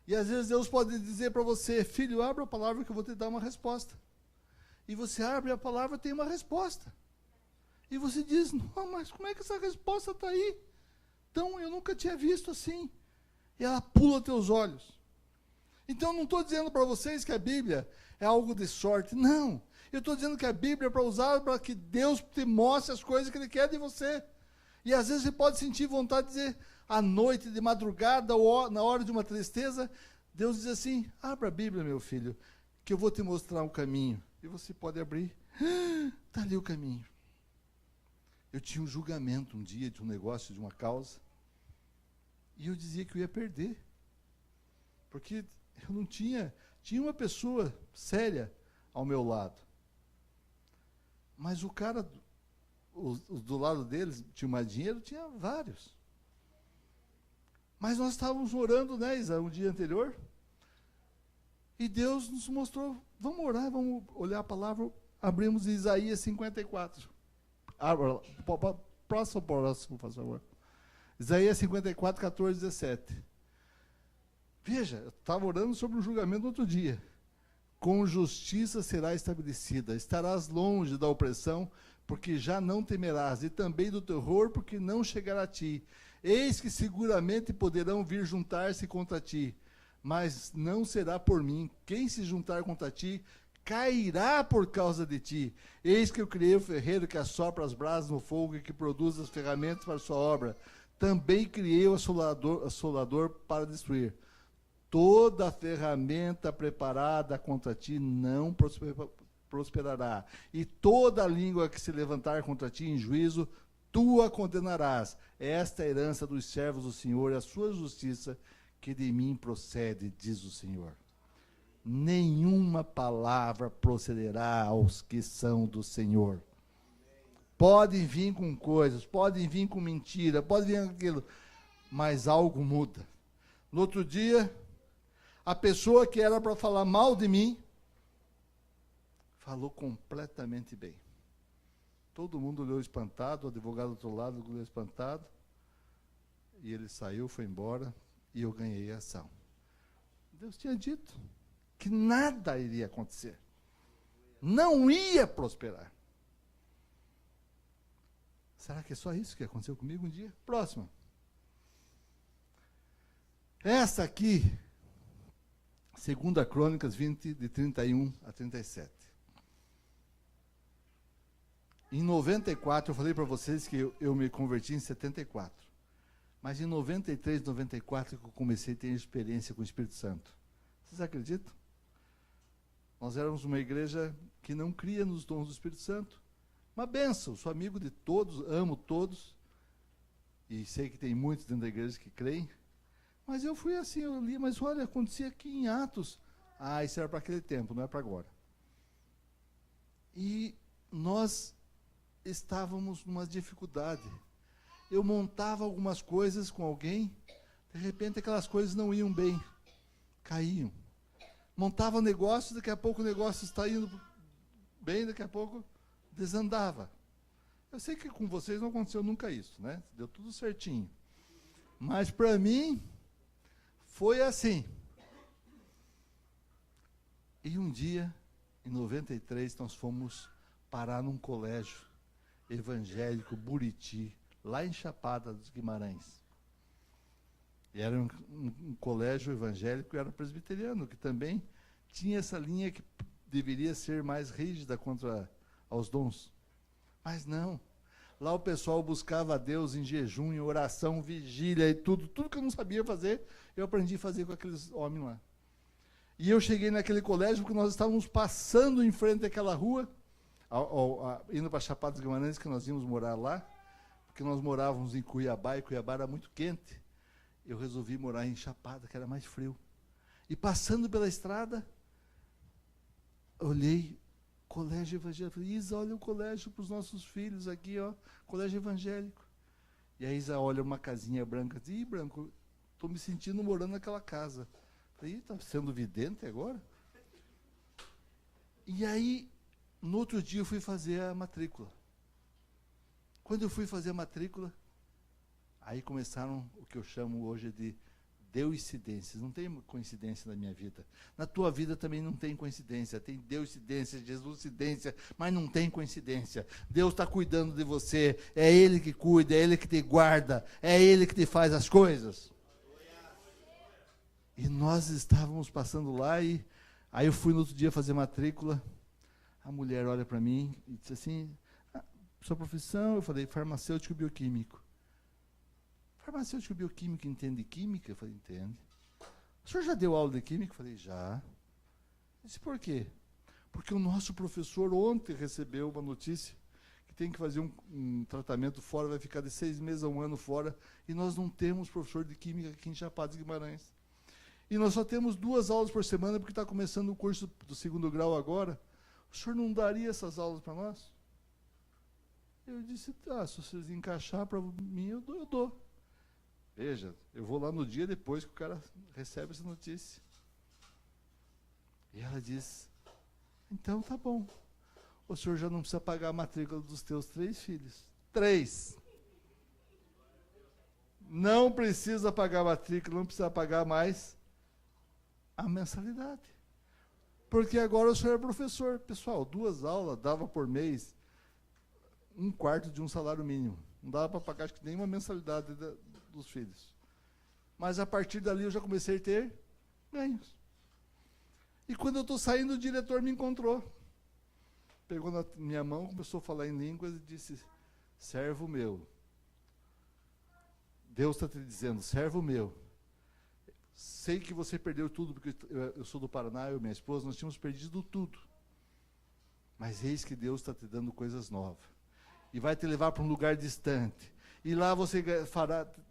[SPEAKER 3] e às vezes Deus pode dizer para você, filho, abra a palavra que eu vou te dar uma resposta. E você abre a palavra e tem uma resposta. E você diz, não, mas como é que essa resposta está aí? Então, eu nunca tinha visto assim. E ela pula teus olhos. Então, não estou dizendo para vocês que a Bíblia é algo de sorte. Não. Eu estou dizendo que a Bíblia é para usar para que Deus te mostre as coisas que Ele quer de você. E às vezes você pode sentir vontade de dizer, à noite, de madrugada, ou na hora de uma tristeza, Deus diz assim, abra a Bíblia, meu filho, que eu vou te mostrar um caminho. E você pode abrir, está ali o caminho. Eu tinha um julgamento um dia de um negócio, de uma causa, e eu dizia que eu ia perder. Porque eu não tinha uma pessoa séria ao meu lado. Mas o cara do lado deles tinha mais dinheiro, tinha vários. Mas nós estávamos orando, né, Isa, um dia anterior, e Deus nos mostrou, vamos orar, vamos olhar a palavra, abrimos Isaías 54. Próximo, por favor. Isaías 54, 14, 17. Veja, eu estava orando sobre o julgamento no outro dia. Com justiça será estabelecida, estarás longe da opressão, porque já não temerás, e também do terror, porque não chegará a ti. Eis que seguramente poderão vir juntar-se contra ti, mas não será por mim. Quem se juntar contra ti, cairá por causa de ti. Eis que eu criei o ferreiro que assopra as brasas no fogo e que produz as ferramentas para a sua obra. Também criei o assolador para destruir. Toda ferramenta preparada contra ti não prosperará, e toda língua que se levantar contra ti em juízo, tu a condenarás. Esta é a herança dos servos do Senhor, e a sua justiça que de mim procede, diz o Senhor. Nenhuma palavra procederá aos que são do Senhor. Podem vir com coisas, podem vir com mentira, podem vir com aquilo, mas algo muda. No outro dia, a pessoa que era para falar mal de mim, falou completamente bem. Todo mundo olhou espantado, o advogado do outro lado olhou espantado, e ele saiu, foi embora, e eu ganhei a ação. Deus tinha dito. que nada iria acontecer. Não ia prosperar. Será que é só isso que aconteceu comigo um dia? Próxima. Essa aqui, 2 Crônicas 20, de 31 a 37. Em 94, eu falei para vocês que eu me converti em 74. Mas em 93, 94, que eu comecei a ter experiência com o Espírito Santo. Vocês acreditam? Nós éramos uma igreja que não cria nos dons do Espírito Santo. Uma bênção, sou amigo de todos, amo todos. E sei que tem muitos dentro da igreja que creem. Mas eu fui assim, eu li, mas olha, acontecia aqui em Atos. Ah, isso era para aquele tempo, não é para agora. E nós estávamos numa dificuldade. Eu montava algumas coisas com alguém, de repente aquelas coisas não iam bem, caíam. Montava negócio, daqui a pouco o negócio está indo bem, daqui a pouco desandava. Eu sei que com vocês não aconteceu nunca isso, né? Deu tudo certinho. Mas para mim, foi assim. E um dia, em 93, nós fomos parar num colégio evangélico, Buriti, lá em Chapada dos Guimarães. E era um colégio evangélico, era presbiteriano, que também tinha essa linha que deveria ser mais rígida contra aos dons. Mas não. Lá o pessoal buscava a Deus em jejum, em oração, vigília e tudo que eu não sabia fazer, eu aprendi a fazer com aqueles homens lá. E eu cheguei naquele colégio porque nós estávamos passando em frente àquela rua, indo para Chapada dos Guimarães, que nós íamos morar lá, porque nós morávamos em Cuiabá, e Cuiabá era muito quente. Eu resolvi morar em Chapada, que era mais frio. E passando pela estrada, olhei, colégio evangélico. Falei, Isa, olha o colégio para os nossos filhos aqui, ó, colégio evangélico. E a Isa olha uma casinha branca, diz, ih, Branco, estou me sentindo morando naquela casa. Falei, está sendo vidente agora? E aí, no outro dia, eu fui fazer a matrícula. Quando eu fui fazer a matrícula, aí começaram o que eu chamo hoje de deucidências. Não tem coincidência na minha vida. Na tua vida também não tem coincidência. Tem deucidência, jesuscidência, mas não tem coincidência. Deus está cuidando de você. É Ele que cuida, é Ele que te guarda, é Ele que te faz as coisas. E nós estávamos passando lá e aí eu fui no outro dia fazer matrícula. A mulher olha para mim e disse assim, sua profissão? Eu falei, farmacêutico bioquímico. Farmacêutico bioquímico entende química? Eu falei, entende. O senhor já deu aula de química? Eu falei, já. Eu disse, por quê? Porque o nosso professor ontem recebeu uma notícia que tem que fazer um tratamento fora, vai ficar de 6 meses a 1 ano fora, e nós não temos professor de química aqui em Chapada dos Guimarães. E nós só temos 2 aulas por semana, porque está começando o curso do 2º grau agora. O senhor não daria essas aulas para nós? Eu disse, tá, se vocês encaixar para mim, eu dou. Veja, eu vou lá no dia depois que o cara recebe essa notícia. E ela diz, então tá bom. O senhor já não precisa pagar a matrícula dos teus 3 filhos. 3. Não precisa pagar a matrícula, não precisa pagar mais a mensalidade. Porque agora o senhor é professor. Pessoal, 2 aulas dava por mês 1/4 de um salário mínimo. Não dava para pagar acho que nenhuma mensalidade dos filhos. Mas a partir dali eu já comecei a ter ganhos. E quando eu estou saindo, o diretor me encontrou. Pegou na minha mão, começou a falar em línguas e disse, servo meu. Deus está te dizendo, servo meu. Sei que você perdeu tudo, porque eu sou do Paraná, eu e minha esposa, nós tínhamos perdido tudo. Mas eis que Deus está te dando coisas novas. E vai te levar para um lugar distante. E lá você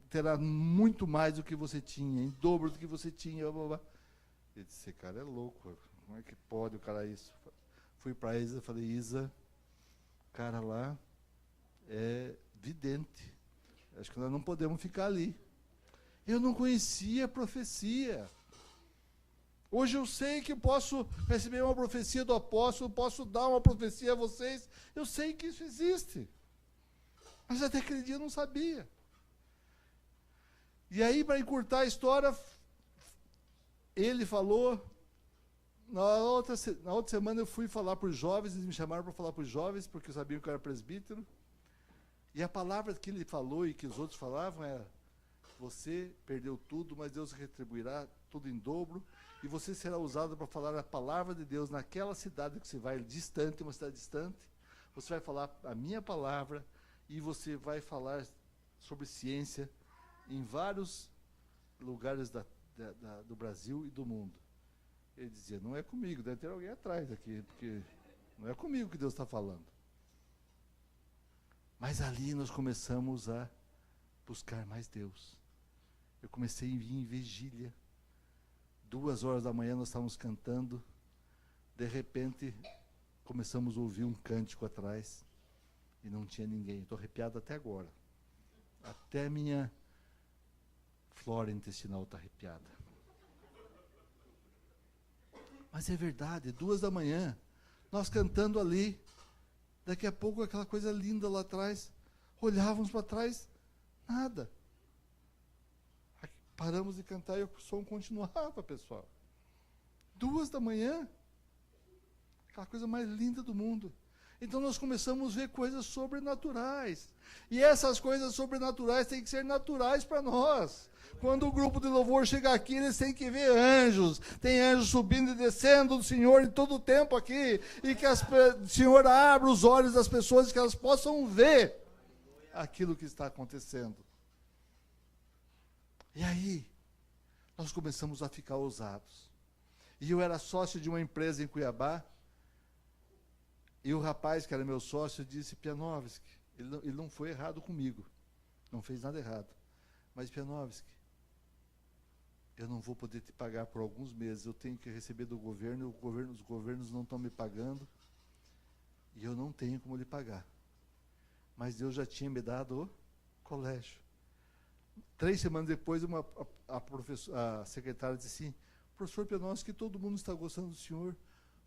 [SPEAKER 3] terá muito mais do que você tinha, em dobro do que você tinha. Blá, blá, blá. Eu disse, esse cara é louco, como é que pode o cara isso? Fui para a Isa, falei, Isa, o cara lá é vidente. Acho que nós não podemos ficar ali. Eu não conhecia a profecia. Hoje eu sei que posso receber uma profecia do apóstolo, posso dar uma profecia a vocês. Eu sei que isso existe. Mas até aquele dia eu não sabia. E aí, para encurtar a história, ele falou, Na outra semana eu fui falar para os jovens, eles me chamaram para falar para os jovens, porque eu sabia que eu era presbítero. E a palavra que ele falou e que os outros falavam era: você perdeu tudo, mas Deus retribuirá tudo em dobro, e você será usado para falar a palavra de Deus naquela cidade que você vai distante, uma cidade distante. Você vai falar a minha palavra e você vai falar sobre ciência em vários lugares do Brasil e do mundo. Ele dizia: não é comigo, deve ter alguém atrás aqui, porque não é comigo que Deus está falando. Mas ali nós começamos a buscar mais Deus. Eu comecei a vir em vigília. 2h da manhã nós estávamos cantando. De repente, começamos a ouvir um cântico atrás. E não tinha ninguém. Estou arrepiado até agora. Até minha flora intestinal está arrepiada. Mas é verdade, 2h da manhã, nós cantando ali. Daqui a pouco aquela coisa linda lá atrás. Olhávamos para trás, nada. Paramos de cantar e o som continuava, pessoal. 2h da manhã, aquela coisa mais linda do mundo. Então nós começamos a ver coisas sobrenaturais. E essas coisas sobrenaturais têm que ser naturais para nós. Quando o grupo de louvor chega aqui, eles têm que ver anjos. Tem anjos subindo e descendo do Senhor em todo o tempo aqui. E que o Senhor abra os olhos das pessoas, que elas possam ver aquilo que está acontecendo. E aí, nós começamos a ficar ousados. E eu era sócio de uma empresa em Cuiabá. E o rapaz, que era meu sócio, disse: Pianovski, ele não foi errado comigo. Não fez nada errado. Mas, Pianovski, eu não vou poder te pagar por alguns meses. Eu tenho que receber do governo, os governos não estão me pagando. E eu não tenho como lhe pagar. Mas Deus já tinha me dado o colégio. 3 semanas depois, a secretária disse assim: professor Pianovski, todo mundo está gostando do senhor.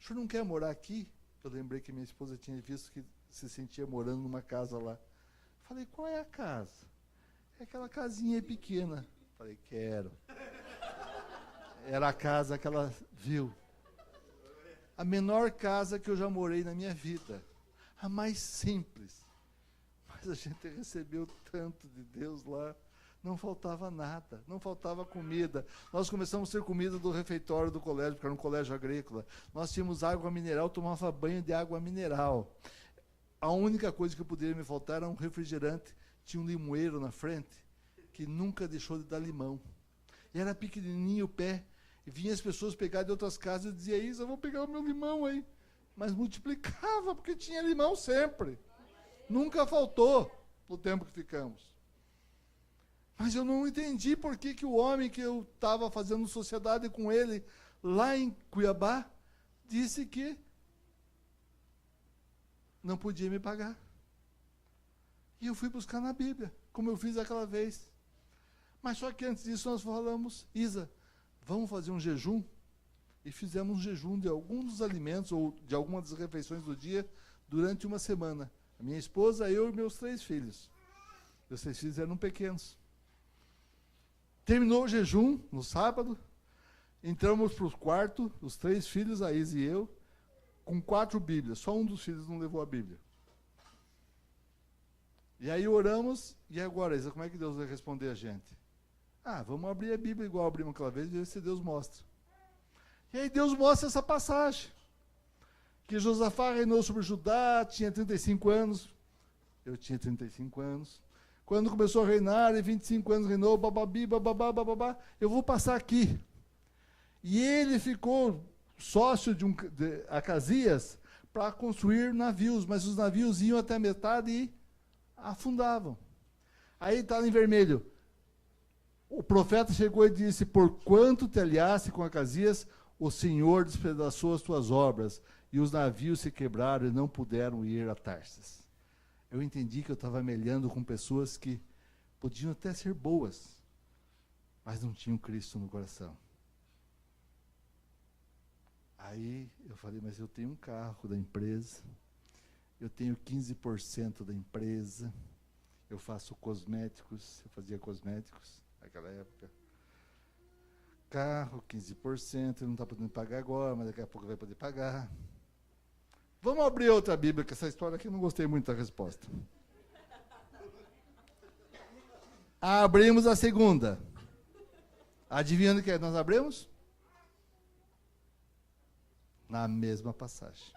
[SPEAKER 3] O senhor não quer morar aqui? Eu lembrei que minha esposa tinha visto que se sentia morando numa casa lá. Falei: qual é a casa? É aquela casinha pequena. Falei: quero. Era a casa que ela viu. A menor casa que eu já morei na minha vida. A mais simples. Mas a gente recebeu tanto de Deus lá. Não faltava nada, não faltava comida. Nós começamos a ter comida do refeitório do colégio, porque era um colégio agrícola. Nós tínhamos água mineral, tomava banho de água mineral. A única coisa que poderia me faltar era um refrigerante. Tinha um limoeiro na frente, que nunca deixou de dar limão. E era pequenininho o pé. E vinha as pessoas pegar de outras casas e dizia: Isa, eu vou pegar o meu limão aí. Mas multiplicava, porque tinha limão sempre. Nunca faltou no tempo que ficamos. Mas eu não entendi por que o homem que eu estava fazendo sociedade com ele, lá em Cuiabá, disse que não podia me pagar. E eu fui buscar na Bíblia, como eu fiz aquela vez. Mas só que antes disso nós falamos: Isa, vamos fazer um jejum? E fizemos um jejum de alguns dos alimentos, ou de algumas das refeições do dia, durante uma semana. A minha esposa, eu e meus 3 filhos. Meus 3 filhos eram pequenos. Terminou o jejum, no sábado, entramos para o quarto, os 3 filhos, a Isa e eu, com 4 Bíblias. Só um dos filhos não levou a Bíblia. E aí oramos, e agora, Isa, como é que Deus vai responder a gente? Vamos abrir a Bíblia igual abrimos aquela vez, e ver se Deus mostra. E aí Deus mostra essa passagem, que Josafá reinou sobre Judá, tinha 35 anos, eu tinha 35 anos, quando começou a reinar, e 25 anos reinou, bababi, bababá, bababá, eu vou passar aqui. E ele ficou sócio de Acasias para construir navios, mas os navios iam até a metade e afundavam. Aí está em vermelho. O profeta chegou e disse: por quanto te aliaste com Acasias, o Senhor despedaçou as tuas obras, e os navios se quebraram e não puderam ir a Tarsas. Eu entendi que eu estava melhando com pessoas que podiam até ser boas, mas não tinham Cristo no coração. Aí eu falei: mas eu tenho um carro da empresa, eu tenho 15% da empresa, eu faço cosméticos, eu fazia cosméticos naquela época. carro, 15%, ele não está podendo pagar agora, mas daqui a pouco vai poder pagar. Vamos abrir outra Bíblia, que essa história aqui eu não gostei muito da resposta. Abrimos a segunda. Adivinhando o que nós abrimos? Na mesma passagem.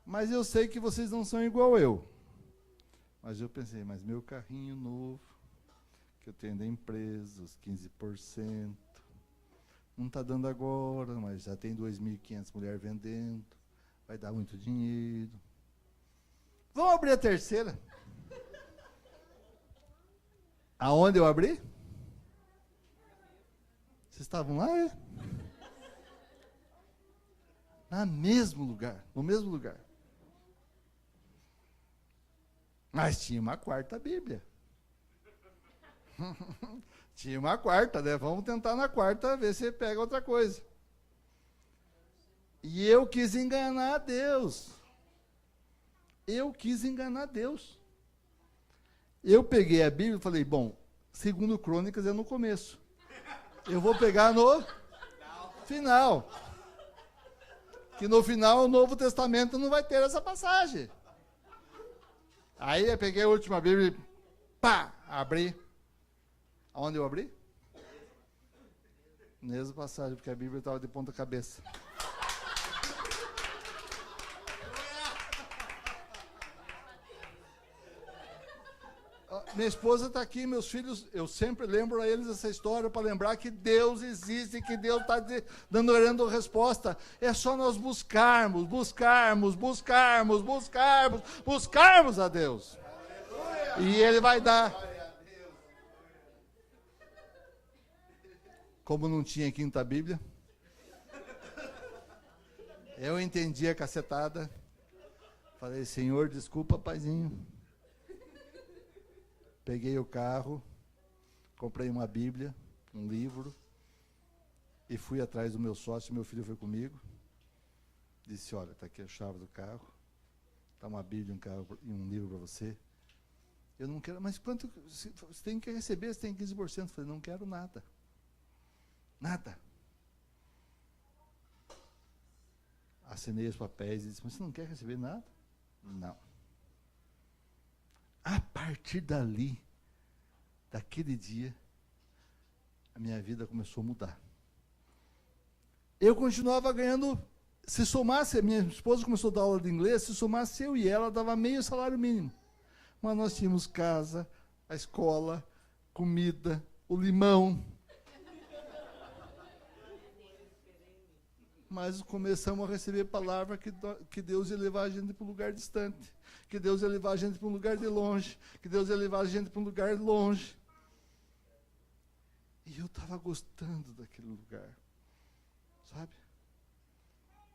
[SPEAKER 3] Mas eu sei que vocês não são igual eu. Mas eu pensei, mas meu carrinho novo, que eu tenho da empresa, os 15%, não está dando agora, mas já tem 2.500 mulheres vendendo, vai dar muito dinheiro. Vamos abrir a terceira. Aonde eu abri? Vocês estavam lá, é? No mesmo lugar. Mas tinha uma quarta Bíblia. Tinha uma quarta, né? Vamos tentar na quarta ver se pega outra coisa. E eu quis enganar Deus. Eu peguei a Bíblia e falei, bom, segundo Crônicas é no começo. Eu vou pegar no final. Que no final o Novo Testamento não vai ter essa passagem. Aí eu peguei a última Bíblia e pá, abri. Aonde eu abri? Mesma passagem, porque a Bíblia estava de ponta cabeça. Minha esposa está aqui, meus filhos, eu sempre lembro a eles essa história para lembrar que Deus existe, que Deus está dando resposta. É só nós buscarmos a Deus. E Ele vai dar. Como não tinha quinta Bíblia, eu entendi a cacetada. Falei, Senhor, desculpa, paizinho. Peguei o carro, comprei uma Bíblia, um livro, e fui atrás do meu sócio, meu filho foi comigo. Disse, olha, está aqui a chave do carro, está uma Bíblia e um livro para você. Eu não quero, mas quanto você tem que receber? Você tem 15%. Eu falei, não quero nada. Nada. Assinei os papéis e disse, mas você não quer receber nada? Não. A partir dali, daquele dia, a minha vida começou a mudar. Eu continuava ganhando, se somasse, minha esposa começou a dar aula de inglês, se somasse eu e ela, dava meio salário mínimo. Mas nós tínhamos casa, a escola, comida, o limão. Mas começamos a receber palavra que Deus ia levar a gente para um lugar distante, que Deus ia levar a gente para um lugar de longe, que Deus ia levar a gente para um lugar longe. E eu estava gostando daquele lugar, sabe?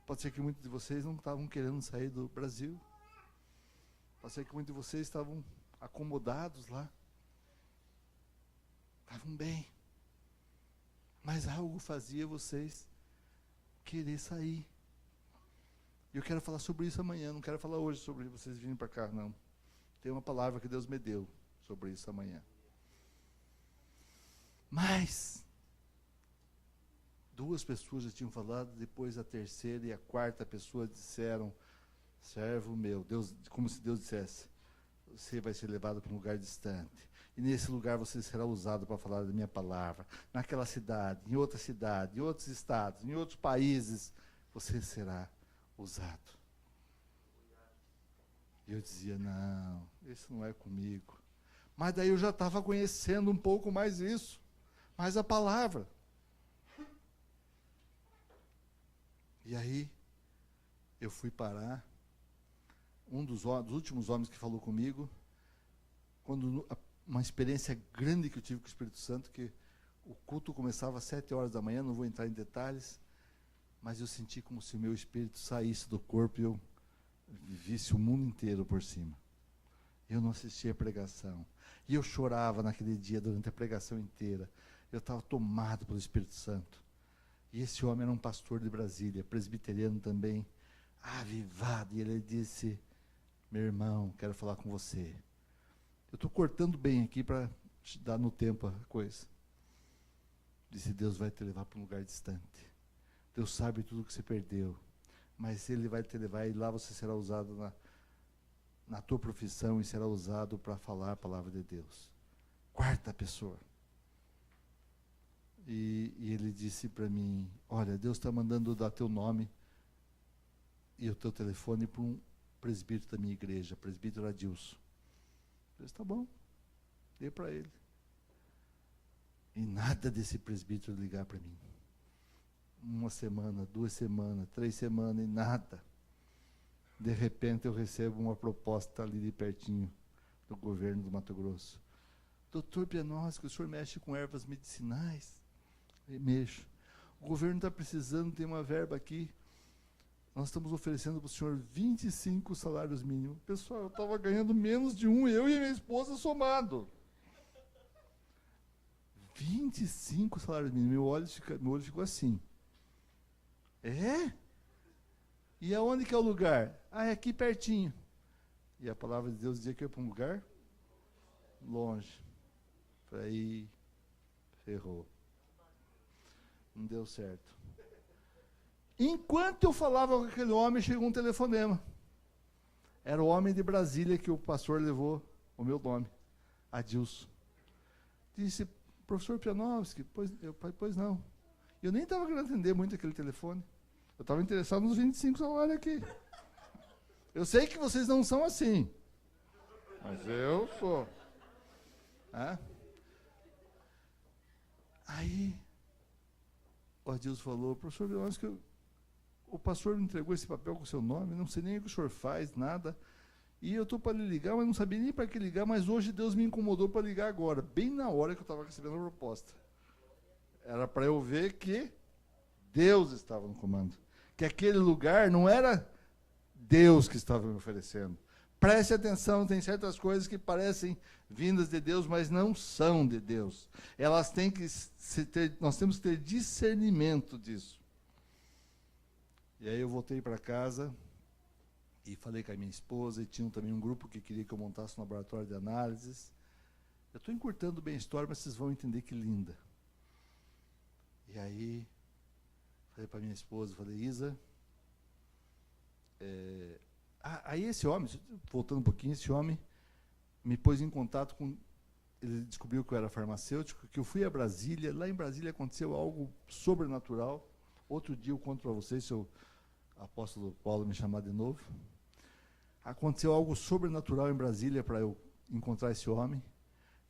[SPEAKER 3] Pode ser que muitos de vocês não estavam querendo sair do Brasil. Pode ser que muitos de vocês estavam acomodados lá. Estavam bem. Mas algo fazia vocês querer sair. E eu quero falar sobre isso amanhã, não quero falar hoje sobre vocês virem para cá, não. Tem uma palavra que Deus me deu sobre isso amanhã. Mas, duas pessoas já tinham falado, depois a terceira e a quarta pessoa disseram, servo meu, Deus, como se Deus dissesse, você vai ser levado para um lugar distante. E nesse lugar você será usado para falar da minha palavra. Naquela cidade, em outra cidade, em outros estados, em outros países, você será usado. E eu dizia, não, isso não é comigo. Mas daí eu já estava conhecendo um pouco mais isso, mais a palavra. E aí, eu fui parar. Um dos últimos homens que falou comigo, quando uma experiência grande que eu tive com o Espírito Santo, que o culto começava às 7h da manhã, não vou entrar em detalhes, mas eu senti como se o meu espírito saísse do corpo e eu visse o mundo inteiro por cima. Eu não assistia a pregação. E eu chorava naquele dia, durante a pregação inteira. Eu estava tomado pelo Espírito Santo. E esse homem era um pastor de Brasília, presbiteriano também, avivado. E ele disse, meu irmão, quero falar com você. Eu estou cortando bem aqui para te dar no tempo a coisa. Disse, Deus vai te levar para um lugar distante. Deus sabe tudo que você perdeu. Mas Ele vai te levar e lá você será usado na tua profissão e será usado para falar a palavra de Deus. Quarta pessoa. E ele disse para mim, olha, Deus está mandando dar teu nome e o teu telefone para um presbítero da minha igreja, presbítero Adilson. Eu disse, tá bom, dei para ele. E nada desse presbítero ligar para mim. 1 semana, 2 semanas, 3 semanas e nada. De repente eu recebo uma proposta ali de pertinho do governo do Mato Grosso. Doutor Pianoschi, o senhor mexe com ervas medicinais? Eu mexo. O governo está precisando, tem uma verba aqui. Nós estamos oferecendo para o senhor 25 salários mínimos. Pessoal, eu estava ganhando menos de um, eu e minha esposa somado. 25 salários mínimos. Meu olho ficou assim. É? E aonde que é o lugar? Ah, é aqui pertinho. E a palavra de Deus dizia que eu ia para um lugar longe. Aí, ferrou. Não deu certo. Enquanto eu falava com aquele homem, chegou um telefonema. Era o homem de Brasília que o pastor levou o meu nome, Adilson. Disse, professor Pianovski, pois não. Eu nem estava querendo atender muito aquele telefone. Eu estava interessado nos 25 salários aqui. Eu sei que vocês não são assim. Mas eu sou. Ah? Aí, o Adilson falou, professor Pianovski, o pastor me entregou esse papel com o seu nome, não sei nem o que o senhor faz, nada. E eu estou para lhe ligar, mas não sabia nem para que ligar, mas hoje Deus me incomodou para ligar agora, bem na hora que eu estava recebendo a proposta. Era para eu ver que Deus estava no comando. Que aquele lugar não era Deus que estava me oferecendo. Preste atenção, tem certas coisas que parecem vindas de Deus, mas não são de Deus. Elas têm que nós temos que ter discernimento disso. E aí eu voltei para casa e falei com a minha esposa, e tinha também um grupo que queria que eu montasse um laboratório de análises. Eu estou encurtando bem a história, mas vocês vão entender que linda. E aí, falei para minha esposa, falei, Isa, aí esse homem, voltando um pouquinho, esse homem me pôs em contato com, ele descobriu que eu era farmacêutico, que eu fui a Brasília, lá em Brasília aconteceu algo sobrenatural. Outro dia eu conto para vocês, se o apóstolo Paulo me chamar de novo. Aconteceu algo sobrenatural em Brasília para eu encontrar esse homem.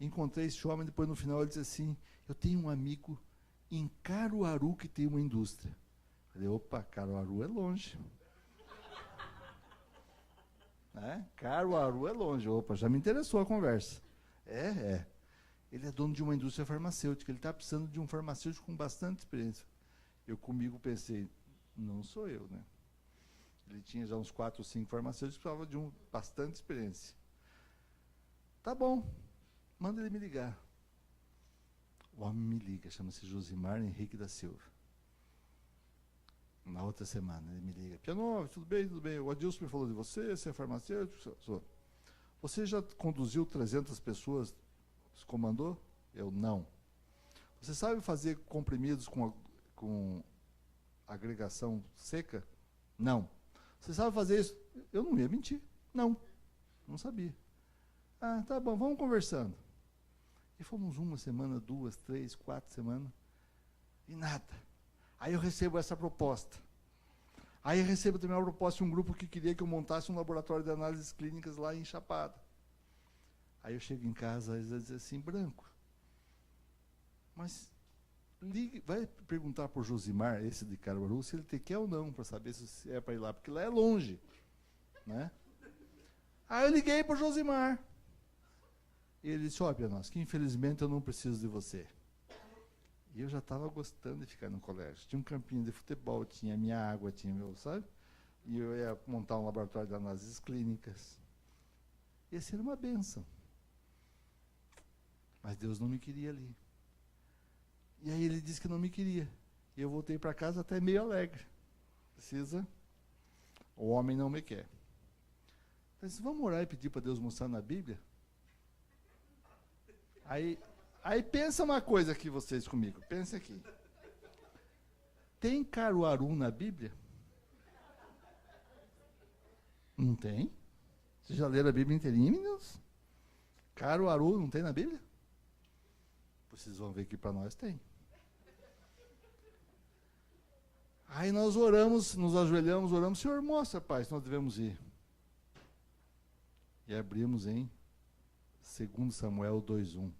[SPEAKER 3] Encontrei esse homem, depois no final ele disse assim, eu tenho um amigo em Caruaru que tem uma indústria. Eu falei, opa, Caruaru é longe. Caruaru é longe. Opa, já me interessou a conversa. Ele é dono de uma indústria farmacêutica, ele está precisando de um farmacêutico com bastante experiência. Eu comigo pensei, não sou eu, né? Ele tinha já uns 4 ou 5 farmacêuticos, precisava de bastante experiência. Tá bom, manda ele me ligar. O homem me liga, chama-se Josimar Henrique da Silva. Na outra semana, ele me liga. Pianovski, tudo bem, tudo bem. O Adilson me falou de você é farmacêutico? Sou. Você já conduziu 300 pessoas, comandou? Eu, não. Você sabe fazer comprimidos com agregação seca? Não. Você sabe fazer isso? Eu não ia mentir. Não sabia. Ah, tá bom, vamos conversando. E fomos 1 semana, 2, 3, 4 semanas, e nada. Aí eu recebo essa proposta. Aí eu recebo também uma proposta de um grupo que queria que eu montasse um laboratório de análises clínicas lá em Chapada. Aí eu chego em casa e diz assim, Branco, mas vai perguntar para o Josimar, esse de Caruaru, se ele te quer ou não, para saber se é para ir lá, porque lá é longe. Né? Aí eu liguei para o Josimar. E ele disse, Pianovski, infelizmente eu não preciso de você. E eu já estava gostando de ficar no colégio. Tinha um campinho de futebol, tinha minha água, tinha meu, sabe? E eu ia montar um laboratório de análises clínicas. Ia ser uma bênção. Mas Deus não me queria ali. E aí ele disse que não me queria. E eu voltei para casa até meio alegre. O homem não me quer. Eu disse, vamos orar e pedir para Deus mostrar na Bíblia? Aí pensa uma coisa aqui, vocês comigo. Pensa aqui. Tem Caruaru na Bíblia? Não tem? Vocês já leram a Bíblia inteirinha, meninos? Caruaru não tem na Bíblia? Vocês vão ver que para nós tem. Aí nós oramos, nos ajoelhamos, oramos. Senhor, mostra, Pai, se nós devemos ir. E abrimos em 2 Samuel 2:1.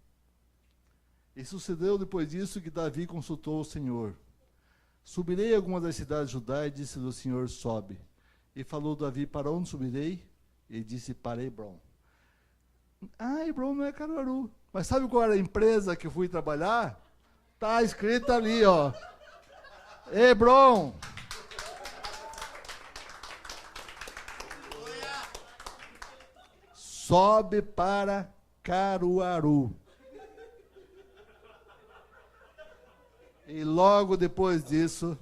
[SPEAKER 3] E sucedeu depois disso que Davi consultou o Senhor. Subirei a alguma das cidades de Judá, e disse do Senhor, sobe. E falou Davi, para onde subirei? E disse, para Hebrom. Ah, Hebrom não é Caruaru. Mas sabe qual era a empresa que eu fui trabalhar? Está escrito ali, ó. Hebrom. Sobe para Caruaru. E logo depois disso,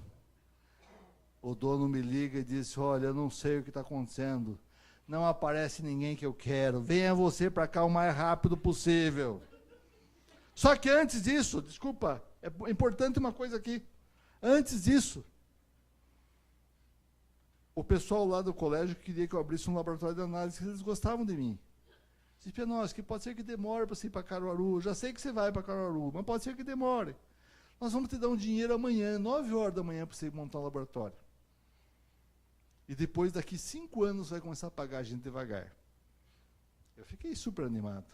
[SPEAKER 3] o dono me liga e disse, olha, eu não sei o que está acontecendo. Não aparece ninguém que eu quero. Venha você para cá o mais rápido possível. Só que antes disso, desculpa, é importante uma coisa aqui. Antes disso, o pessoal lá do colégio queria que eu abrisse um laboratório de análise, eles gostavam de mim. Disse, Pianoschi, pode ser que demore para você ir para Caruaru. Já sei que você vai para Caruaru, mas pode ser que demore. Nós vamos te dar um dinheiro amanhã, 9 horas da manhã, para você montar um laboratório. E depois, daqui 5 anos, vai começar a pagar a gente devagar. Eu fiquei super animado.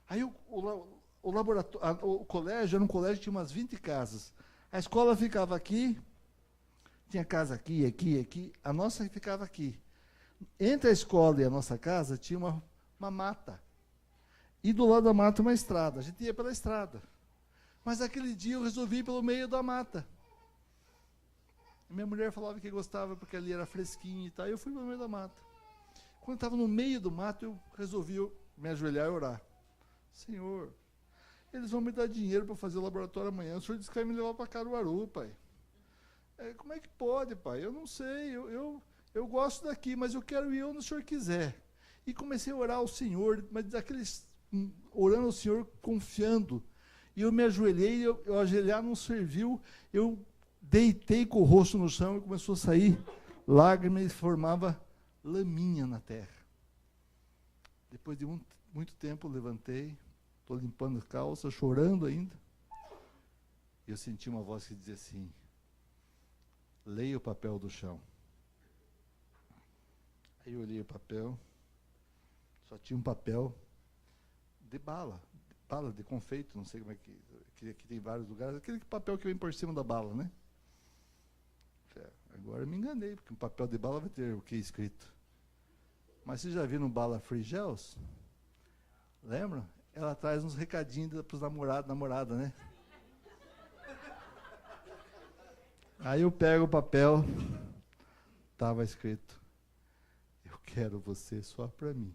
[SPEAKER 3] Aí o laboratório, o colégio era um colégio que tinha umas 20 casas. A escola ficava aqui, tinha casa aqui, aqui, aqui. A nossa ficava aqui. Entre a escola e a nossa casa tinha uma mata. E do lado da mata uma estrada. A gente ia pela estrada. Mas aquele dia eu resolvi ir pelo meio da mata. Minha mulher falava que gostava porque ali era fresquinho e tal. Eu fui pelo meio da mata. Quando eu estava no meio do mato, eu resolvi me ajoelhar e orar. Senhor, eles vão me dar dinheiro para fazer o laboratório amanhã. O senhor disse que vai me levar para Caruaru, pai. Como é que pode, pai? Eu não sei. Eu gosto daqui, mas eu quero ir onde o senhor quiser. E comecei a orar ao Senhor, mas orando ao Senhor, confiando. E eu me ajoelhei, eu ajoelhar não serviu, eu deitei com o rosto no chão e começou a sair lágrimas e formava laminha na terra. Depois de muito tempo, eu levantei, estou limpando as calças, chorando ainda. E eu senti uma voz que dizia assim, leia o papel do chão. Aí eu olhei o papel, só tinha um papel de bala de confeito, não sei como é que aqui tem vários lugares, aquele papel que vem por cima da bala, né? Agora eu me enganei, porque um papel de bala vai ter o que escrito. Mas vocês já viram bala Free Gels? Lembram? Ela traz uns recadinhos para os namorados, namorada, né? Aí eu pego o papel, estava escrito, eu quero você só para mim.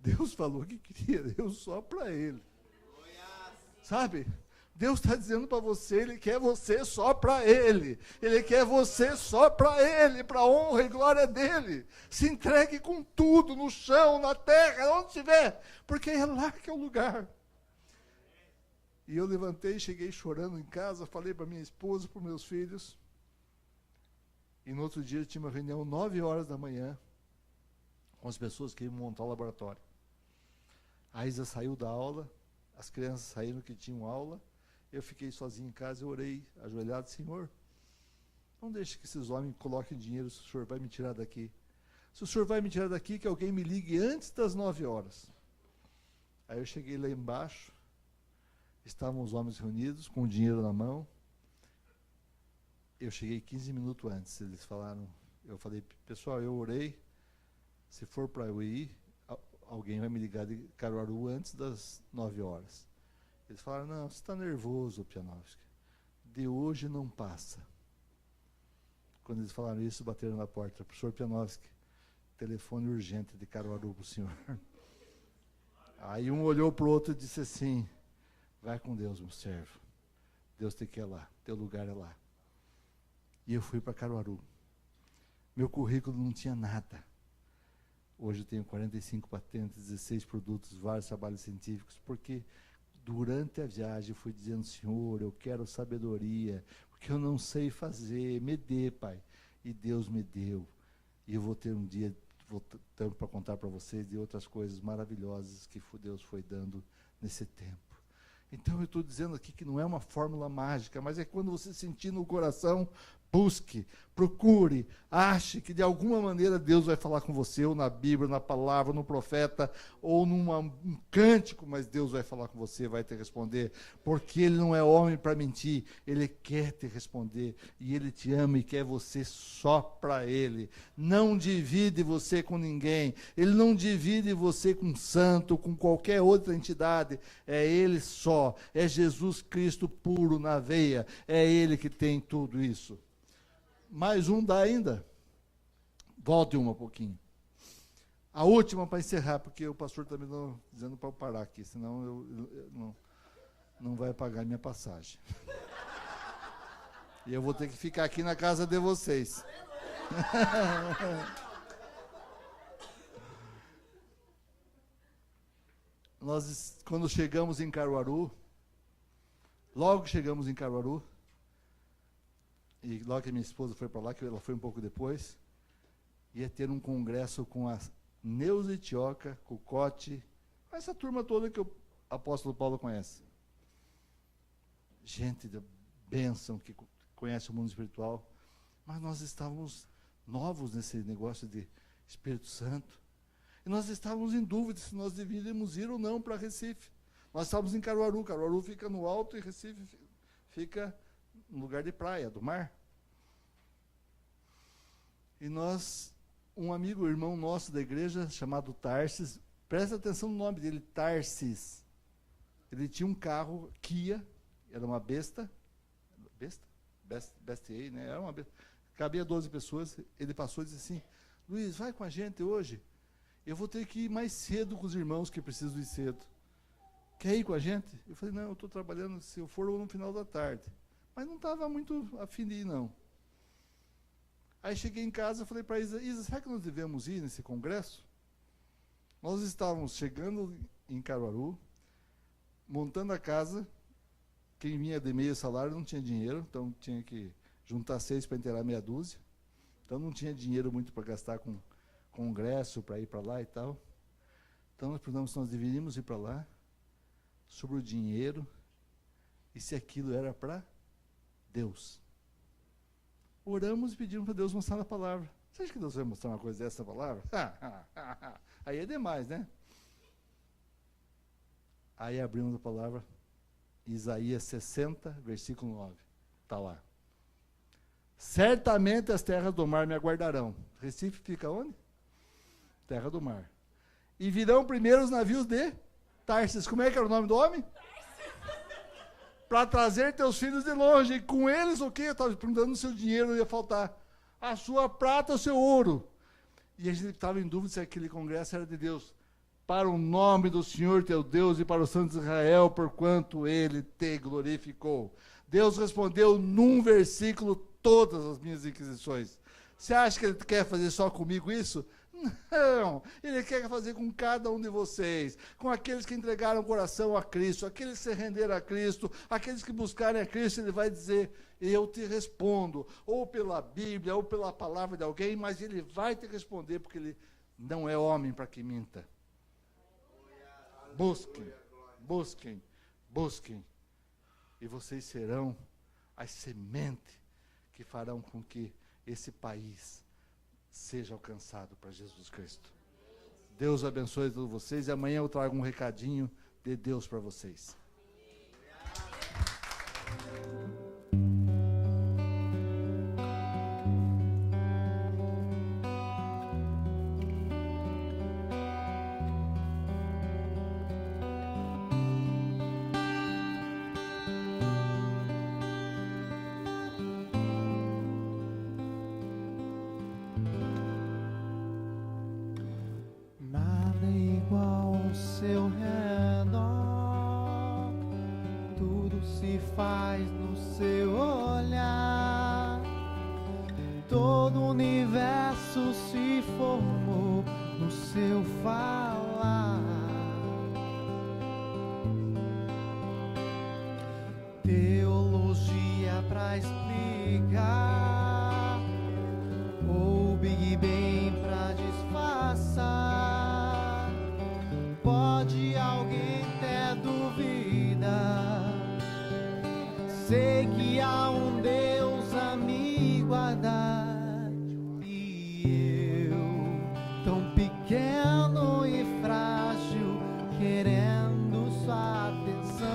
[SPEAKER 3] Deus falou que queria Deus só para ele. Sabe? Deus está dizendo para você, Ele quer você só para Ele. Ele quer você só para Ele, para a honra e glória dEle. Se entregue com tudo, no chão, na terra, onde estiver, porque é lá que é o lugar. E eu levantei, cheguei chorando em casa, falei para minha esposa, para os meus filhos. E no outro dia eu tinha uma reunião 9 horas da manhã, com as pessoas que iam montar o laboratório. A Isa saiu da aula, as crianças saíram que tinham aula, eu fiquei sozinho em casa e orei, ajoelhado, Senhor, não deixe que esses homens coloquem dinheiro, se o Senhor vai me tirar daqui. Se o Senhor vai me tirar daqui, que alguém me ligue antes das 9 horas. Aí eu cheguei lá embaixo, estavam os homens reunidos, com o dinheiro na mão. Eu cheguei 15 minutos antes, eles falaram, eu falei, pessoal, eu orei, se for para eu ir, alguém vai me ligar de Caruaru antes das 9 horas. Eles falaram, não, você está nervoso, Pianovski. De hoje não passa. Quando eles falaram isso, bateram na porta. Professor Pianovski, telefone urgente de Caruaru para o senhor. Aí um olhou para o outro e disse assim, vai com Deus, meu servo. Deus te quer lá, teu lugar é lá. E eu fui para Caruaru. Meu currículo não tinha nada. Hoje eu tenho 45 patentes, 16 produtos, vários trabalhos científicos, porque durante a viagem eu fui dizendo, Senhor, eu quero sabedoria, porque eu não sei fazer, me dê, Pai. E Deus me deu. E eu vou ter um dia, tanto para contar para vocês, de outras coisas maravilhosas que Deus foi dando nesse tempo. Então eu estou dizendo aqui que não é uma fórmula mágica, mas é quando você sentir no coração, busque, procure, ache que de alguma maneira Deus vai falar com você, ou na Bíblia, na palavra, no profeta, ou num cântico, mas Deus vai falar com você, vai te responder, porque Ele não é homem para mentir, Ele quer te responder, e Ele te ama e quer você só para Ele. Não divide você com ninguém, Ele não divide você com santo, com qualquer outra entidade, é Ele só, é Jesus Cristo puro na veia, é Ele que tem tudo isso. Mais um dá ainda? Volte um pouquinho. A última para encerrar, porque o pastor está me dizendo para eu parar aqui, senão eu não vai pagar minha passagem. E eu vou ter que ficar aqui na casa de vocês. Nós, quando chegamos em Caruaru, logo chegamos em Caruaru, e logo que minha esposa foi para lá, que ela foi um pouco depois, ia ter um congresso com a Neuza Itioca, com o Cote, com essa turma toda que o apóstolo Paulo conhece. Gente da bênção, que conhece o mundo espiritual, mas nós estávamos novos nesse negócio de Espírito Santo, e nós estávamos em dúvida se nós deveríamos ir ou não para Recife. Nós estávamos em Caruaru, Caruaru fica no alto e Recife fica no lugar de praia, do mar. E nós, um amigo, irmão nosso da igreja, chamado Tarsis, presta atenção no nome dele, Tarsis. Ele tinha um carro Kia, era uma besta, Bestier, né? Era uma besta, cabia 12 pessoas, ele passou e disse assim, Luiz, vai com a gente hoje, eu vou ter que ir mais cedo com os irmãos que precisam ir cedo. Quer ir com a gente? Eu falei, não, eu estou trabalhando, se eu for no final da tarde. Mas não estava muito a fim de ir, não. Aí cheguei em casa e falei para Isa, será que nós devemos ir nesse congresso? Nós estávamos chegando em Caruaru, montando a casa, quem vinha de meio salário não tinha dinheiro, então tinha que juntar 6 para inteirar meia dúzia. Então não tinha dinheiro muito para gastar com congresso, para ir para lá e tal. Então nós perguntamos se nós deveríamos ir para lá, sobre o dinheiro, e se aquilo era para Deus. Oramos e pedimos para Deus mostrar a palavra. Você acha que Deus vai mostrar uma coisa dessa palavra? Aí é demais, né? Aí abrimos a palavra, Isaías 60, versículo 9. Está lá. Certamente as terras do mar me aguardarão. Recife fica onde? Terra do mar. E virão primeiro os navios de Tarsis. Como é que era o nome do homem? Para trazer teus filhos de longe. E com eles o quê? Eu estava perguntando se o dinheiro ia faltar. A sua prata, o seu ouro. E a gente estava em dúvida se aquele congresso era de Deus. Para o nome do Senhor teu Deus e para o Santo de Israel, porquanto Ele te glorificou. Deus respondeu num versículo todas as minhas inquisições. Você acha que Ele quer fazer só comigo isso? Não, Ele quer fazer com cada um de vocês, com aqueles que entregaram o coração a Cristo, aqueles que se renderam a Cristo, aqueles que buscarem a Cristo. Ele vai dizer, eu te respondo, ou pela Bíblia, ou pela palavra de alguém, mas Ele vai te responder, porque Ele não é homem para que minta. Busquem, busquem, busquem, e vocês serão as sementes que farão com que esse país seja alcançado para Jesus Cristo. Deus abençoe todos vocês, e amanhã eu trago um recadinho de Deus para vocês.
[SPEAKER 5] Nada igual ao seu redor, tudo se faz no seu olhar, todo o universo se formou no no seu falar. Teologia pra explicar, ou Big Bang pra disfarçar. Pode alguém ter dúvida? Sei que há um Deus a me guardar. E eu, tão pequeno e frágil, querendo sua atenção.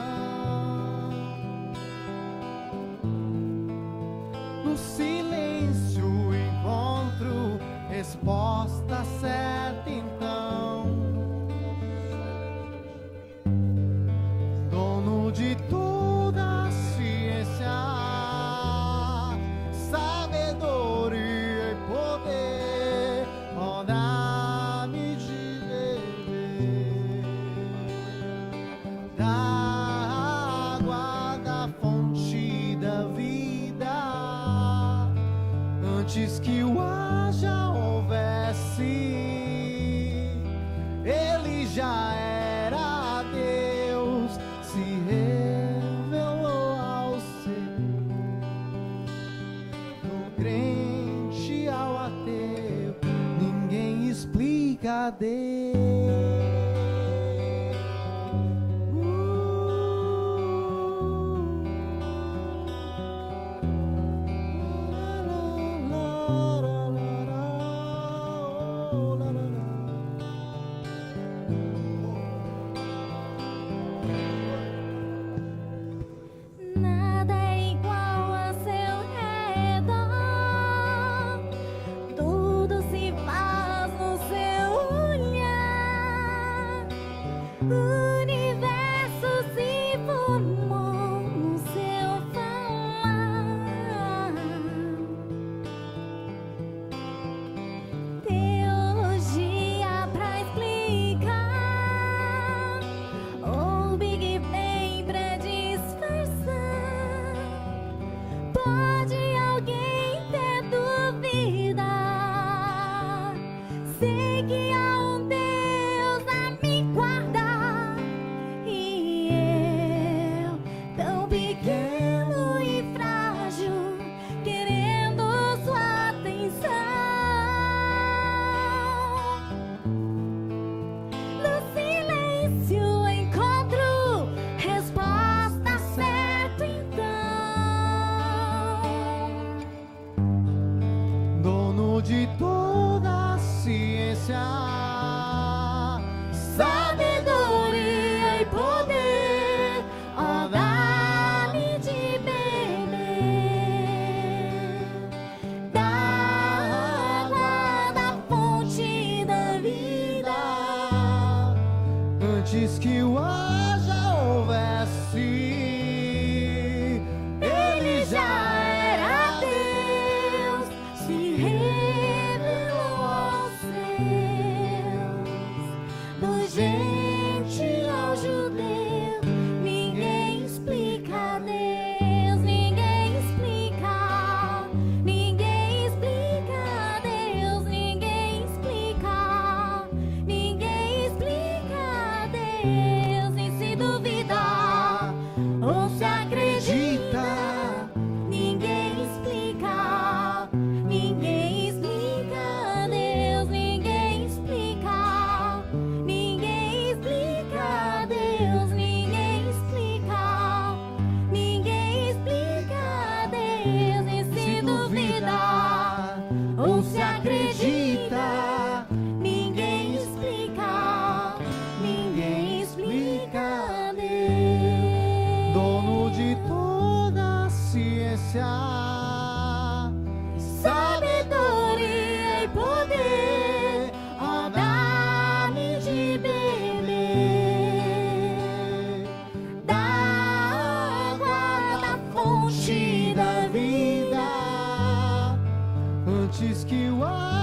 [SPEAKER 5] No silêncio encontro resposta certa então. Dono de toda a ciência, sabedoria e poder, ó, dá-me de beber da água da fonte da vida. Antes que o ar já houvesse, ele já era Deus, se revelou ao ser, do crente ao ateu, ninguém explica Deus.
[SPEAKER 6] Nada é igual a seu redor, tudo se faz no seu olhar, o universo se formou no seu falar. Teologia pra explicar, ou Big Bang pra disfarçar. Pode alguém ter dúvida? Sei que há um Deus a me guardar. E eu, tão pequeno e frágil, querendo sua atenção. No silêncio encontro resposta certa então.
[SPEAKER 5] Dono de toda a ciência, sabedoria e poder, ó, dá-me de beber da água da fonte da vida. Antes que o ar já houvesse, ele já era Deus, se revelou aos seus, do gentil ao judeu. Ninguém explica Deus, ninguém explica, ninguém explica Deus, ninguém explica, ninguém explica Deus. E se duvidar ou se acredita, ninguém explica, ninguém explica Deus, ninguém explica, ninguém explica Deus, ninguém explica, ninguém explica Deus. E se duvidar ou se acredita, ninguém explica, ninguém explica Deus. Dono de toda a ciência, sabedoria e poder, ó, dá-me de beber da água da fonte da vida. Antes que o ar